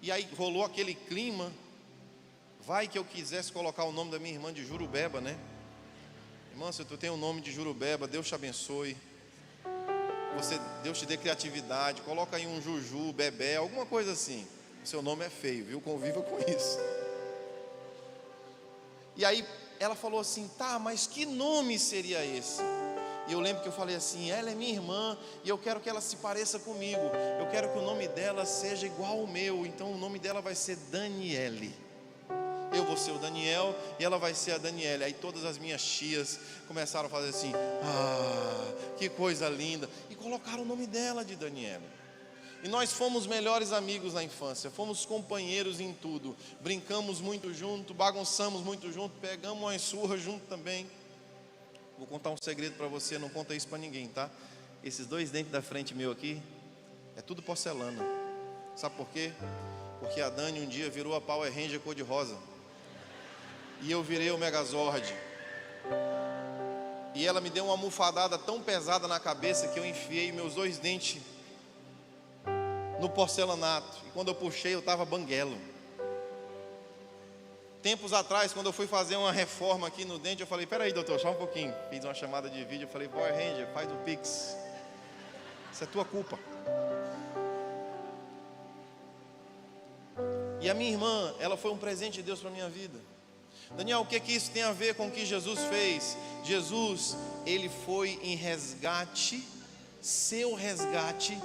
E aí rolou aquele clima. Vai que eu quisesse colocar o nome da minha irmã de Jurubeba, né? Irmã, se tu tem o nome de Jurubeba, Deus te abençoe. Deus te dê criatividade. Coloca aí um Juju, Bebé, alguma coisa assim. O seu nome é feio, viu? Conviva com isso. E aí ela falou assim, tá, mas que nome seria esse? E eu lembro que eu falei assim, ela é minha irmã e eu quero que ela se pareça comigo. Eu quero que o nome dela seja igual ao meu, então o nome dela vai ser Daniele. Eu vou ser o Daniel e ela vai ser a Daniele. Aí todas as minhas tias começaram a fazer assim, que coisa linda. E colocaram o nome dela de Daniele. E nós fomos melhores amigos na infância, fomos companheiros em tudo. Brincamos muito junto, bagunçamos muito junto, pegamos umas surras junto também. Vou contar um segredo para você, não conta isso para ninguém, tá? Esses 2 dentes da frente meu aqui, é tudo porcelana. Sabe por quê? Porque a Dani um dia virou a Power Ranger cor-de-rosa. E eu virei o Megazord. E ela me deu uma almofadada tão pesada na cabeça que eu enfiei meus 2 dentes no porcelanato. E quando eu puxei, eu estava banguelo. Tempos atrás, quando eu fui fazer uma reforma aqui no dente, eu falei, peraí doutor, só um pouquinho. Fiz uma chamada de vídeo, eu falei, Power Ranger, faz o Pix. Isso é tua culpa. E a minha irmã, ela foi um presente de Deus para a minha vida. Daniel, o que isso tem a ver com o que Jesus fez? Jesus, ele foi em resgate, seu resgate,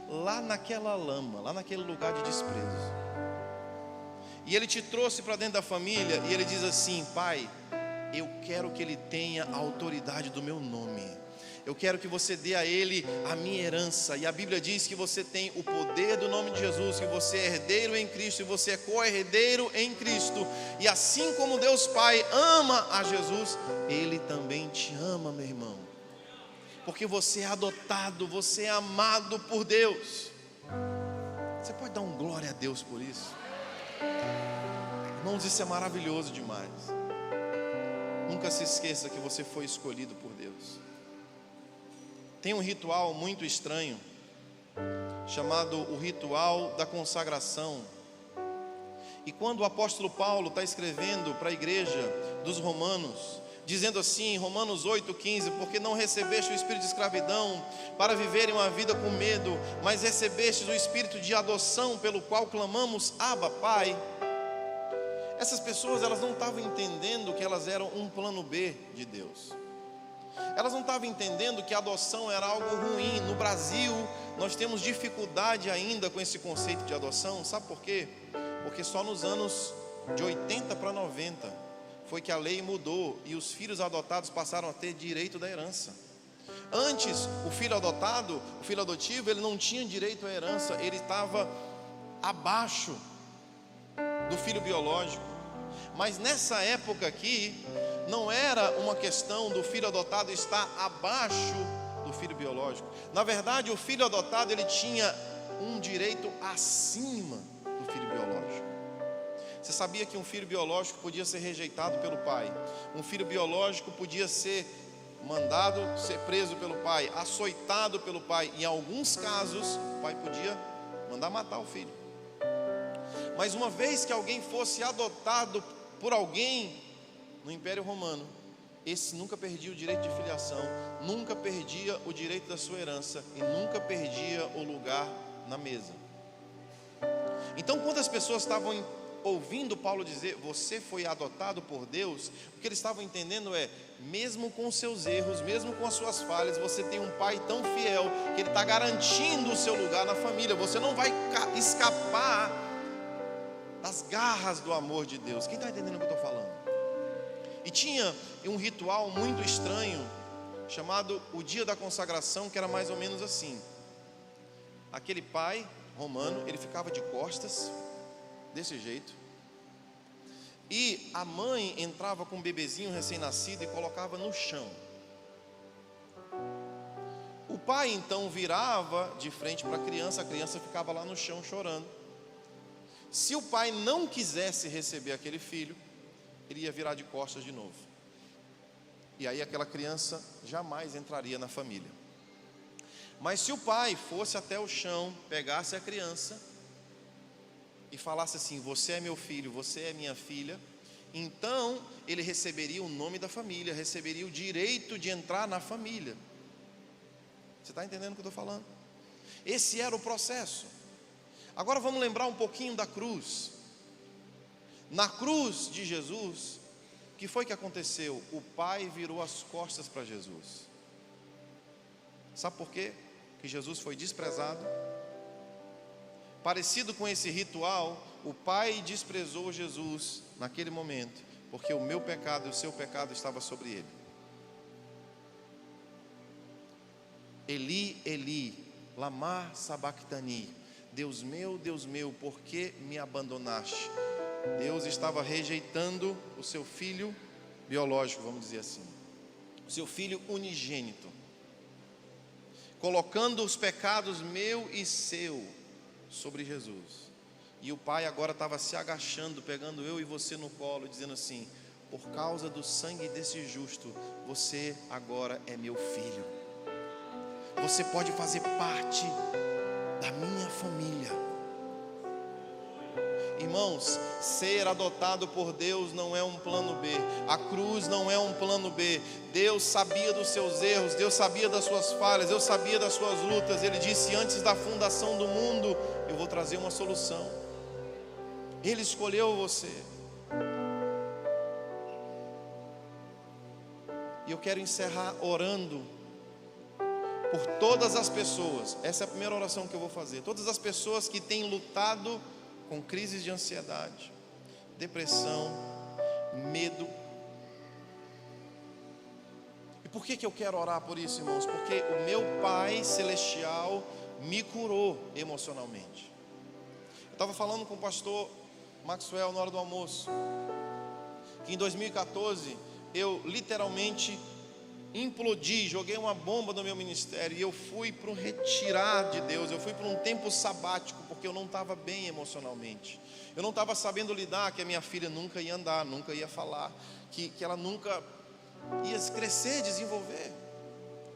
lá naquela lama, lá naquele lugar de desprezo. E ele te trouxe para dentro da família e ele diz assim, pai, eu quero que ele tenha a autoridade do meu nome. Eu quero que você dê a ele a minha herança. E a Bíblia diz que você tem o poder do nome de Jesus, que você é herdeiro em Cristo e você é co-herdeiro em Cristo. E assim como Deus Pai ama a Jesus, Ele também te ama, meu irmão. Porque você é adotado, você é amado por Deus. Você pode dar um glória a Deus por isso? Irmãos, isso é maravilhoso demais. Nunca se esqueça que você foi escolhido por Deus. Tem um ritual muito estranho, chamado o ritual da consagração. E quando o apóstolo Paulo está escrevendo para a igreja dos Romanos, dizendo assim, Romanos 8,15, porque não recebeste o espírito de escravidão para viverem uma vida com medo, mas recebeste o espírito de adoção pelo qual clamamos, Abba, Pai. Essas pessoas, elas não estavam entendendo que elas eram um plano B de Deus. Elas não estavam entendendo que a adoção era algo ruim. No Brasil, nós temos dificuldade ainda com esse conceito de adoção. Sabe por quê? Porque só nos anos de 80 para 90 foi que a lei mudou e os filhos adotados passaram a ter direito da herança. Antes, o filho adotado, o filho adotivo, ele não tinha direito à herança, ele estava abaixo do filho biológico. Mas nessa época aqui, não era uma questão do filho adotado estar abaixo do filho biológico. Na verdade, o filho adotado, ele tinha um direito acima do filho biológico. Você sabia que um filho biológico podia ser rejeitado pelo pai? Um filho biológico podia ser mandado ser preso pelo pai, açoitado pelo pai. Em alguns casos, o pai podia mandar matar o filho. Mas uma vez que alguém fosse adotado por alguém no Império Romano, esse nunca perdia o direito de filiação, nunca perdia o direito da sua herança e nunca perdia o lugar na mesa. Então, quando as pessoas estavam ouvindo Paulo dizer, você foi adotado por Deus, o que eles estavam entendendo é, mesmo com os seus erros, mesmo com as suas falhas, você tem um pai tão fiel, que ele está garantindo o seu lugar na família. Você não vai escapar das garras do amor de Deus. Quem está entendendo o que eu estou falando? E tinha um ritual muito estranho, chamado o dia da consagração, que era mais ou menos assim. Aquele pai romano, ele ficava de costas, desse jeito, e a mãe entrava com um bebezinho recém-nascido e colocava no chão. O pai então virava de frente para a criança ficava lá no chão chorando. Se o pai não quisesse receber aquele filho, ele ia virar de costas de novo. E aí aquela criança jamais entraria na família. Mas se o pai fosse até o chão, pegasse a criança e falasse assim, você é meu filho, você é minha filha, então ele receberia o nome da família, receberia o direito de entrar na família. Você está entendendo o que eu estou falando? Esse era o processo. Agora vamos lembrar um pouquinho da cruz. Na cruz de Jesus, o que foi que aconteceu? O pai virou as costas para Jesus. Sabe por quê? Que Jesus foi desprezado. Parecido com esse ritual, o pai desprezou Jesus naquele momento, porque o meu pecado e o seu pecado estava sobre ele. Eli, Eli, lama sabachthani, Deus meu, por que me abandonaste? Deus estava rejeitando o seu filho biológico, vamos dizer assim, o seu filho unigênito, colocando os pecados meu e seu sobre Jesus. E o pai agora estava se agachando, pegando eu e você no colo, dizendo assim, por causa do sangue desse justo, você agora é meu filho, você pode fazer parte da minha família. Irmãos, ser adotado por Deus não é um plano B. A cruz não é um plano B. Deus sabia dos seus erros, Deus sabia das suas falhas, Deus sabia das suas lutas. Ele disse, antes da fundação do mundo, eu vou trazer uma solução. Ele escolheu você. E eu quero encerrar orando por todas as pessoas. Essa é a primeira oração que eu vou fazer. Todas as pessoas que têm lutado com crises de ansiedade, depressão, medo. E por que eu quero orar por isso, irmãos? Porque o meu Pai Celestial me curou emocionalmente. Eu estava falando com o pastor Maxwell na hora do almoço, que em 2014 eu literalmente implodi, joguei uma bomba no meu ministério, e eu fui para um retirar de Deus, eu fui para um tempo sabático, porque eu não estava bem emocionalmente, eu não estava sabendo lidar, que a minha filha nunca ia andar, nunca ia falar, que ela nunca ia crescer, desenvolver.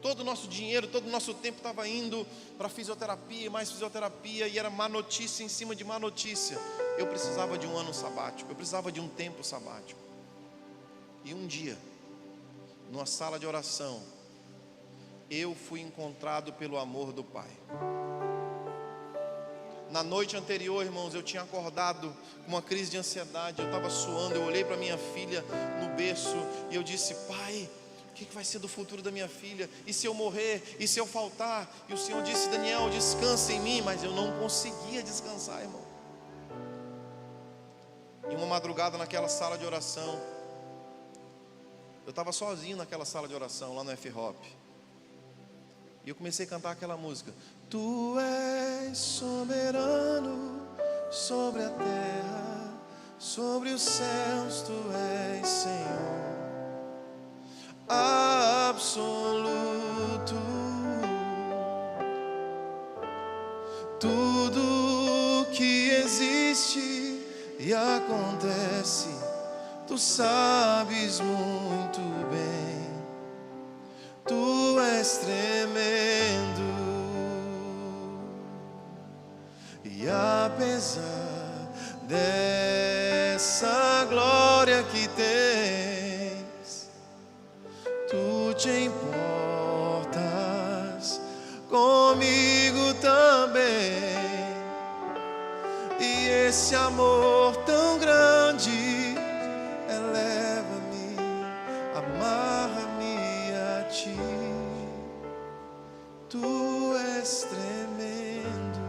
Todo o nosso dinheiro, todo o nosso tempo estava indo para fisioterapia, mais fisioterapia, e era má notícia em cima de má notícia. Eu precisava de um ano sabático, eu precisava de um tempo sabático. E um dia, numa sala de oração, eu fui encontrado pelo amor do Pai. Na noite anterior, irmãos, eu tinha acordado com uma crise de ansiedade, eu estava suando, eu olhei para minha filha no berço, e eu disse, Pai, o que vai ser do futuro da minha filha? E se eu morrer? E se eu faltar? E o Senhor disse, Daniel, descansa em mim. Mas eu não conseguia descansar, irmão. Em uma madrugada naquela sala de oração, eu estava sozinho naquela sala de oração, lá no F-Hop. E eu comecei a cantar aquela música. Tu és soberano sobre a terra, sobre os céus, tu és Senhor absoluto. Tudo que existe e acontece, tu sabes muito bem, tu és tremendo. E apesar dessa glória que tens, tu te importas comigo também. E esse amor tão grande Tu és tremendo.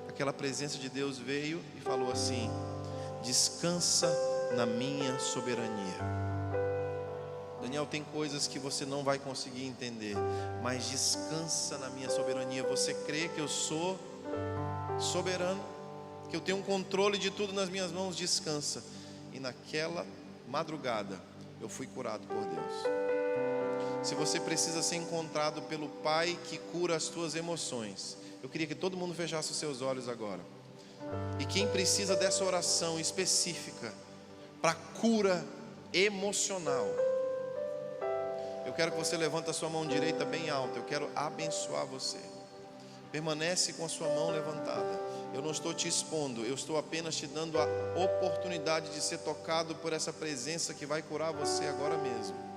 Aquela presença de Deus veio e falou assim: descansa na minha soberania. Daniel, tem coisas que você não vai conseguir entender, mas descansa na minha soberania. Você crê que eu sou soberano, que eu tenho um controle de tudo nas minhas mãos? Descansa. E naquela madrugada eu fui curado por Deus. Se você precisa ser encontrado pelo Pai que cura as tuas emoções, eu queria que todo mundo fechasse os seus olhos agora. E quem precisa dessa oração específica para cura emocional, eu quero que você levante a sua mão direita bem alta. Eu quero abençoar você. Permanece com a sua mão levantada. Eu não estou te expondo, eu estou apenas te dando a oportunidade de ser tocado por essa presença que vai curar você agora mesmo.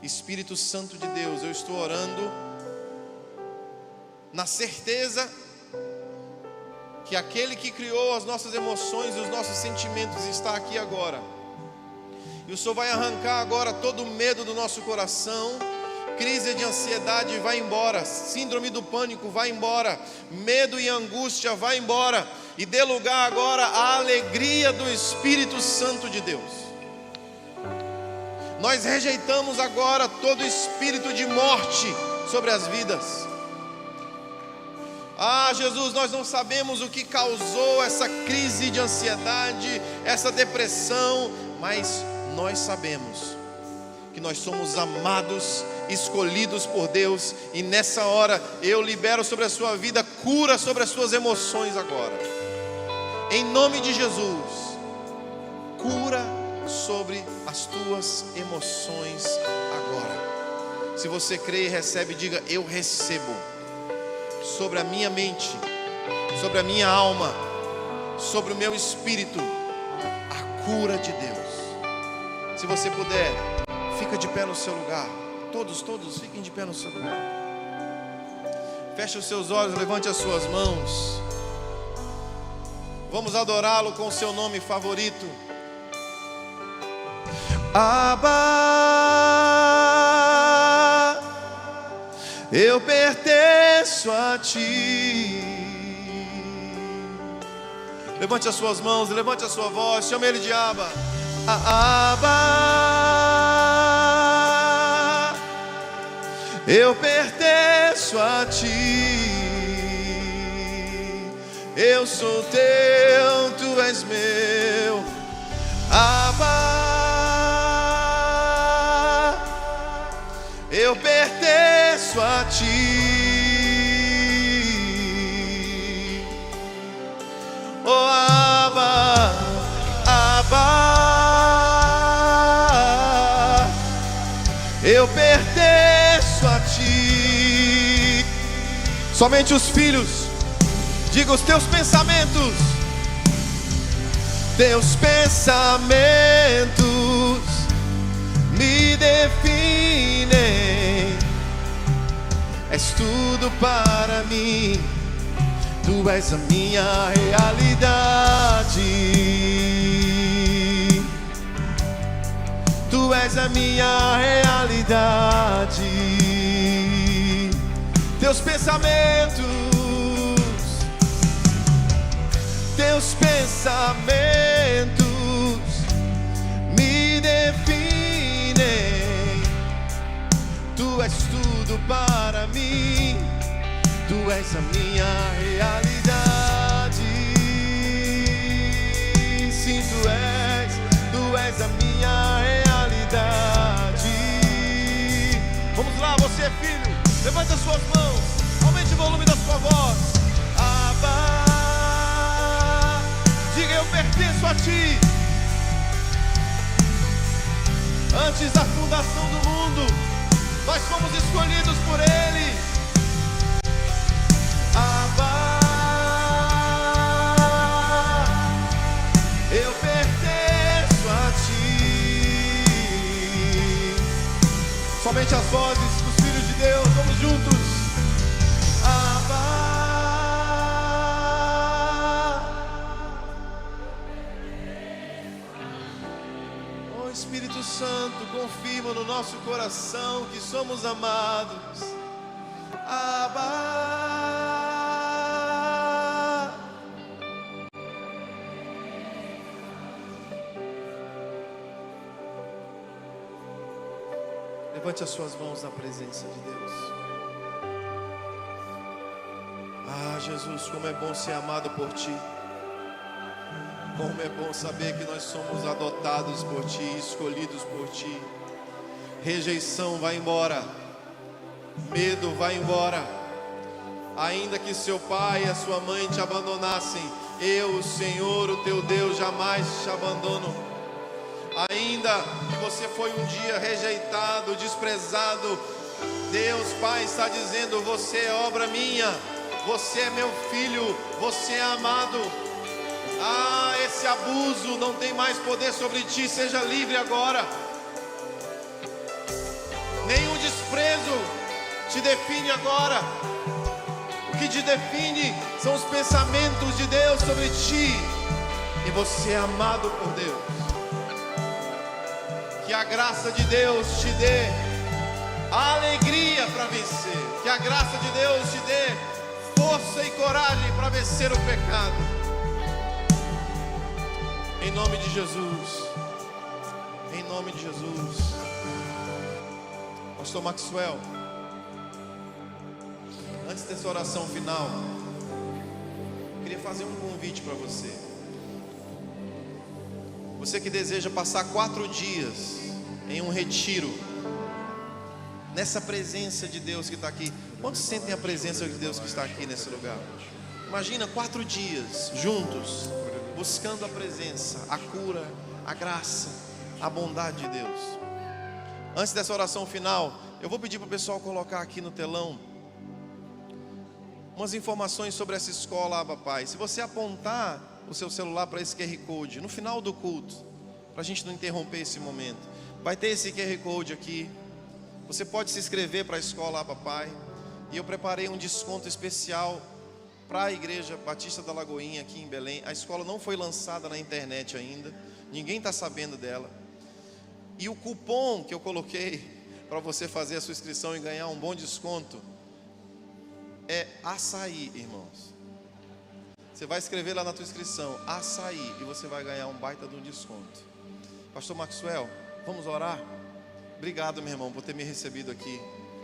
Espírito Santo de Deus, eu estou orando na certeza que aquele que criou as nossas emoções e os nossos sentimentos está aqui agora. E o Senhor vai arrancar agora todo o medo do nosso coração. Crise de ansiedade vai embora, síndrome do pânico vai embora, medo e angústia vai embora, e dê lugar agora à alegria do Espírito Santo de Deus. Nós rejeitamos agora todo espírito de morte sobre as vidas. Ah, Jesus, nós não sabemos o que causou essa crise de ansiedade, essa depressão, mas nós sabemos que nós somos amados, escolhidos por Deus, e nessa hora eu libero sobre a sua vida cura sobre as suas emoções agora, em nome de Jesus. Cura sobre as tuas emoções agora. Se você crê e recebe, diga: eu recebo sobre a minha mente, sobre a minha alma, sobre o meu espírito, a cura de Deus. Se você puder, fica de pé no seu lugar. Todos fiquem de pé no seu lugar. Feche os seus olhos, levante as suas mãos. Vamos adorá-lo com o seu nome favorito. Abba, eu pertenço a ti. Levante as suas mãos, levante a sua voz, chame ele de Abba. Abba, eu pertenço a ti. Eu sou teu, tu és meu. Abba, eu pertenço a ti. Oh Abba, Abba, eu pertenço a ti. Somente os filhos, diga os teus pensamentos. Teus pensamentos me definem. És tudo para mim. Tu és a minha realidade. Tu és a minha realidade. Teus pensamentos, teus pensamentos me definem. Tu és tudo para mim. Tu és a minha realidade. Sim, tu és a minha realidade. Vamos lá, você é filho, levante as suas mãos, aumente o volume da sua voz. Abba, diga: eu pertenço a ti. Antes da fundação do mundo, nós fomos escolhidos por ele. Abba, eu pertenço a ti. Somente as vozes dos filhos de Deus, vamos juntos. Abba, oh Espírito Santo, confirma no nosso coração que somos amados. Levante as suas mãos na presença de Deus. Ah, Jesus, como é bom ser amado por Ti. Como é bom saber que nós somos adotados por Ti, escolhidos por Ti. Rejeição vai embora, medo vai embora. Ainda que seu pai e a sua mãe te abandonassem, eu, o Senhor, o teu Deus, jamais te abandono. Ainda que você foi um dia rejeitado, desprezado, Deus Pai está dizendo: você é obra minha, você é meu filho, você é amado. Ah, esse abuso não tem mais poder sobre ti, seja livre agora. Nenhum desprezo te define agora. O que te define são os pensamentos de Deus sobre ti. E você é amado por Deus. Que a graça de Deus te dê a alegria para vencer. Que a graça de Deus te dê força e coragem para vencer o pecado. Em nome de Jesus. Em nome de Jesus. Pastor Maxwell, antes dessa oração final, eu queria fazer um convite para você. Você que deseja passar 4 dias em um retiro, nessa presença de Deus que está aqui. Quantos sentem a presença de Deus que está aqui nesse lugar? Imagina 4 dias juntos, buscando a presença, a cura, a graça, a bondade de Deus. Antes dessa oração final, eu vou pedir para o pessoal colocar aqui no telão umas informações sobre essa escola Abba Pai. Se você apontar o seu celular para esse QR Code no final do culto, para a gente não interromper esse momento, vai ter esse QR Code aqui. Você pode se inscrever para a escola Abba Pai. E eu preparei um desconto especial para a Igreja Batista da Lagoinha aqui em Belém. A escola não foi lançada na internet ainda, ninguém está sabendo dela. E o cupom que eu coloquei para você fazer a sua inscrição e ganhar um bom desconto é açaí, irmãos. Você vai escrever lá na tua inscrição açaí e você vai ganhar um baita de um desconto. Pastor Maxwell, vamos orar? Obrigado, meu irmão, por ter me recebido aqui.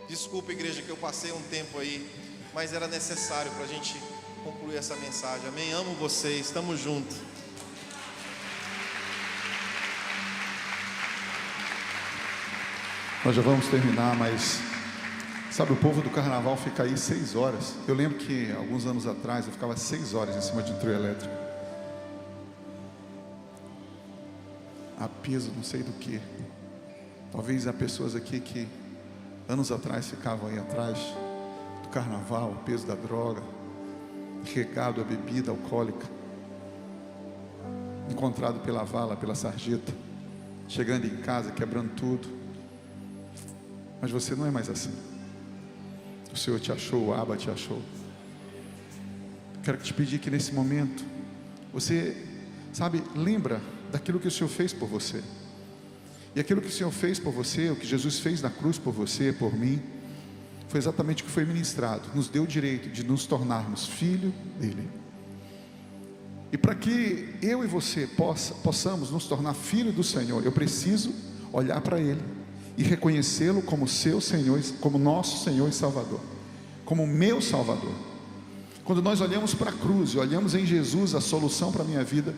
Desculpa, igreja, que eu passei um tempo aí, mas era necessário para a gente concluir essa mensagem. Amém? Amo vocês, estamos juntos. Nós já vamos terminar, mas sabe, o povo do carnaval fica aí 6 horas. Eu lembro que alguns anos atrás eu ficava 6 horas em cima de um trio elétrico. A peso não sei do que. Talvez há pessoas aqui que anos atrás ficavam aí atrás do carnaval, o peso da droga, regado a bebida alcoólica, encontrado pela vala, pela sarjeta, chegando em casa quebrando tudo. Mas você não é mais assim. O Senhor te achou, o Abba te achou. Quero te pedir que nesse momento você, sabe, lembra daquilo que o Senhor fez por você. E aquilo que o Senhor fez por você, o que Jesus fez na cruz por você, por mim, foi exatamente o que foi ministrado. Nos deu o direito de nos tornarmos filho dele. E para que eu e você possamos nos tornar filho do Senhor, eu preciso olhar para Ele e reconhecê-lo como seu Senhor, como nosso Senhor e Salvador, como meu Salvador. Quando nós olhamos para a cruz e olhamos em Jesus a solução para a minha vida,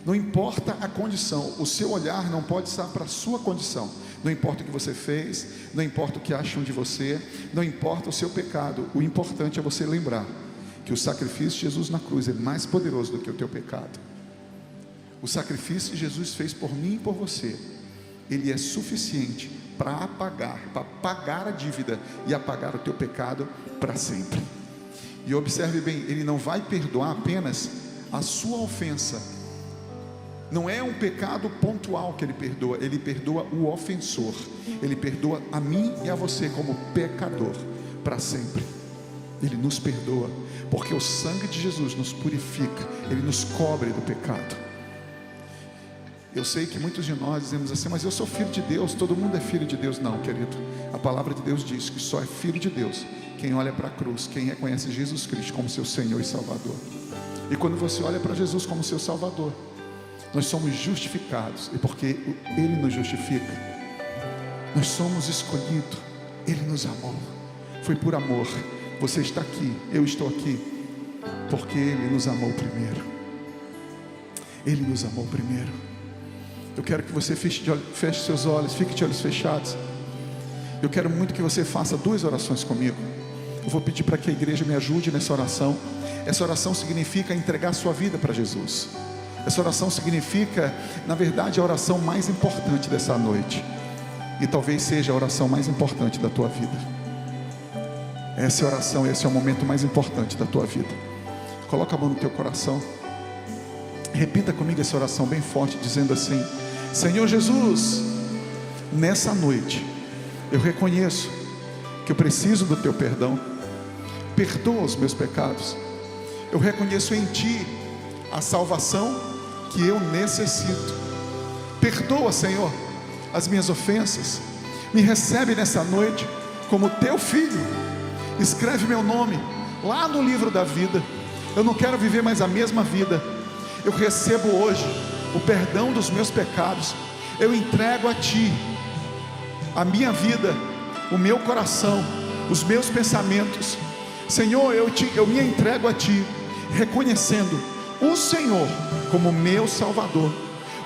não importa a condição, o seu olhar não pode estar para a sua condição. Não importa o que você fez, não importa o que acham de você, não importa o seu pecado. O importante é você lembrar que o sacrifício de Jesus na cruz é mais poderoso do que o teu pecado. O sacrifício que Jesus fez por mim e por você, ele é suficiente para pagar a dívida e apagar o teu pecado para sempre. E observe bem, ele não vai perdoar apenas a sua ofensa. Não é um pecado pontual que ele perdoa o ofensor. Ele perdoa a mim e a você como pecador para sempre. Ele nos perdoa, porque o sangue de Jesus nos purifica, ele nos cobre do pecado. Eu sei que muitos de nós dizemos assim, mas eu sou filho de Deus, todo mundo é filho de Deus. Não, querido, a palavra de Deus diz que só é filho de Deus quem olha para a cruz, quem reconhece Jesus Cristo como seu Senhor e Salvador. E quando você olha para Jesus como seu Salvador, nós somos justificados, e porque Ele nos justifica, Nós somos escolhidos. Ele nos amou. Foi por amor. Você está aqui, eu estou aqui, porque Ele nos amou primeiro. Ele nos amou primeiro. Eu quero que você feche seus olhos, fique de olhos fechados. Eu quero muito que você faça 2 orações comigo. Eu vou pedir para que a igreja me ajude nessa oração. Essa oração significa entregar sua vida para Jesus. Essa oração significa, na verdade, a oração mais importante dessa noite. E talvez seja a oração mais importante da tua vida. Essa oração, esse é o momento mais importante da tua vida. Coloca a mão no teu coração. Repita comigo essa oração bem forte, dizendo assim: Senhor Jesus, nessa noite eu reconheço que eu preciso do teu perdão. Perdoa os meus pecados. Eu reconheço em ti a salvação que eu necessito. Perdoa, Senhor, as minhas ofensas. Me recebe nessa noite como teu filho. Escreve meu nome lá no livro da vida. Eu não quero viver mais a mesma vida. Eu recebo hoje o perdão dos meus pecados. Eu entrego a ti a minha vida, o meu coração, os meus pensamentos. Senhor, eu me entrego a ti, reconhecendo o Senhor como meu Salvador.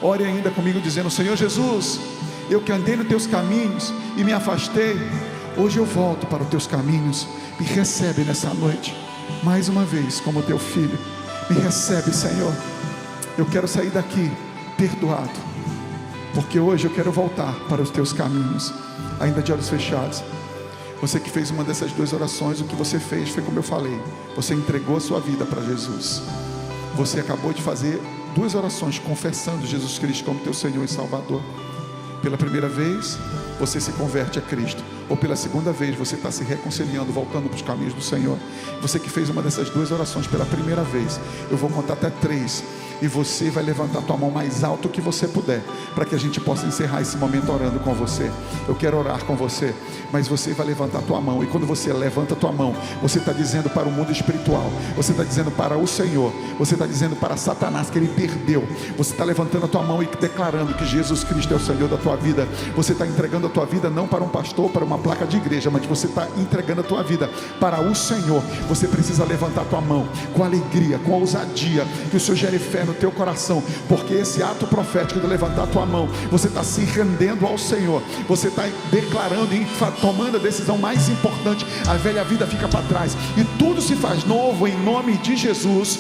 Ore ainda comigo dizendo: Senhor Jesus, eu que andei nos teus caminhos e me afastei, hoje eu volto para os teus caminhos. Me recebe nessa noite, mais uma vez, como teu filho. Me recebe, Senhor. Eu quero sair daqui perdoado, porque hoje eu quero voltar para os teus caminhos. Ainda de olhos fechados. Você que fez uma dessas 2 orações, o que você fez foi como eu falei: você entregou a sua vida para Jesus. Você acabou de fazer 2 orações confessando Jesus Cristo como teu Senhor e Salvador. Pela primeira vez você se converte a Cristo, ou pela segunda vez você está se reconciliando, voltando para os caminhos do Senhor. Você que fez uma dessas 2 orações pela primeira vez, eu vou contar até 3, e você vai levantar a tua mão mais alto que você puder, para que a gente possa encerrar esse momento orando com você. Eu quero orar com você, mas você vai levantar a tua mão, e quando você levanta a tua mão, você está dizendo para o mundo espiritual, você está dizendo para o Senhor, você está dizendo para Satanás que ele perdeu. Você está levantando a tua mão e declarando que Jesus Cristo é o Senhor da tua vida. Você está entregando a tua vida não para um pastor, para uma placa de igreja, mas você está entregando a tua vida para o Senhor. Você precisa levantar a tua mão com alegria, com ousadia, que o Senhor gere fé no teu coração, porque esse ato profético de levantar a tua mão, você está se rendendo ao Senhor, você está declarando e tomando a decisão mais importante. A velha vida fica para trás e tudo se faz novo em nome de Jesus.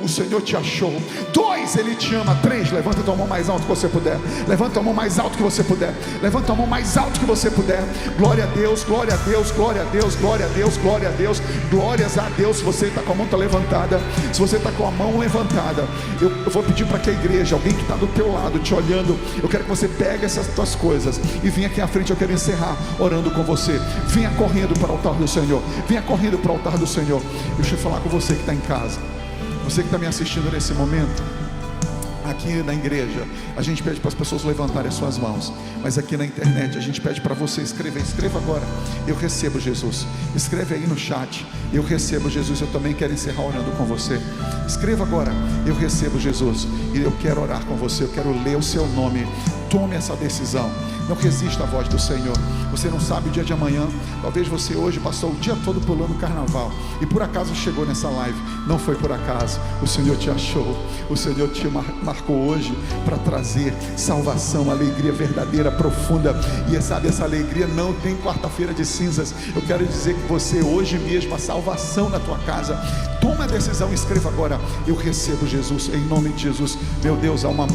O Senhor te achou. 2, Ele te ama. 3, levanta a tua mão mais alto que você puder. Levanta a mão mais alto que você puder. Levanta a mão mais alto que você puder. Glória a Deus, glória a Deus, glória a Deus, glória a Deus, glória a Deus. Glórias a Deus. Se você está com a mão levantada, se você está com a mão levantada, eu vou pedir para que a igreja, alguém que está do teu lado te olhando, eu quero que você pegue essas tuas coisas e venha aqui à frente. Eu quero encerrar orando com você. Venha correndo para o altar do Senhor. Venha correndo para o altar do Senhor. Deixa eu falar com você que está em casa. Você que está me assistindo nesse momento, aqui na igreja, a gente pede para as pessoas levantarem as suas mãos, mas aqui na internet, a gente pede para você escrever. Escreva agora: eu recebo Jesus. Escreve aí no chat: eu recebo Jesus. Eu também quero encerrar orando com você. Escreva agora: eu recebo Jesus, e eu quero orar com você, eu quero ler o seu nome. Tome essa decisão. Não resista à voz do Senhor. Você não sabe o dia de amanhã. Talvez você hoje passou o dia todo pulando carnaval e por acaso chegou nessa live. Não foi por acaso. O Senhor te achou. O Senhor te marcou hoje para trazer salvação, alegria verdadeira, profunda. E sabe, essa alegria não tem quarta-feira de cinzas. Eu quero dizer que você hoje mesmo, a salvação na tua casa. Toma a decisão e escreva agora: eu recebo Jesus, em nome de Jesus. Meu Deus, há uma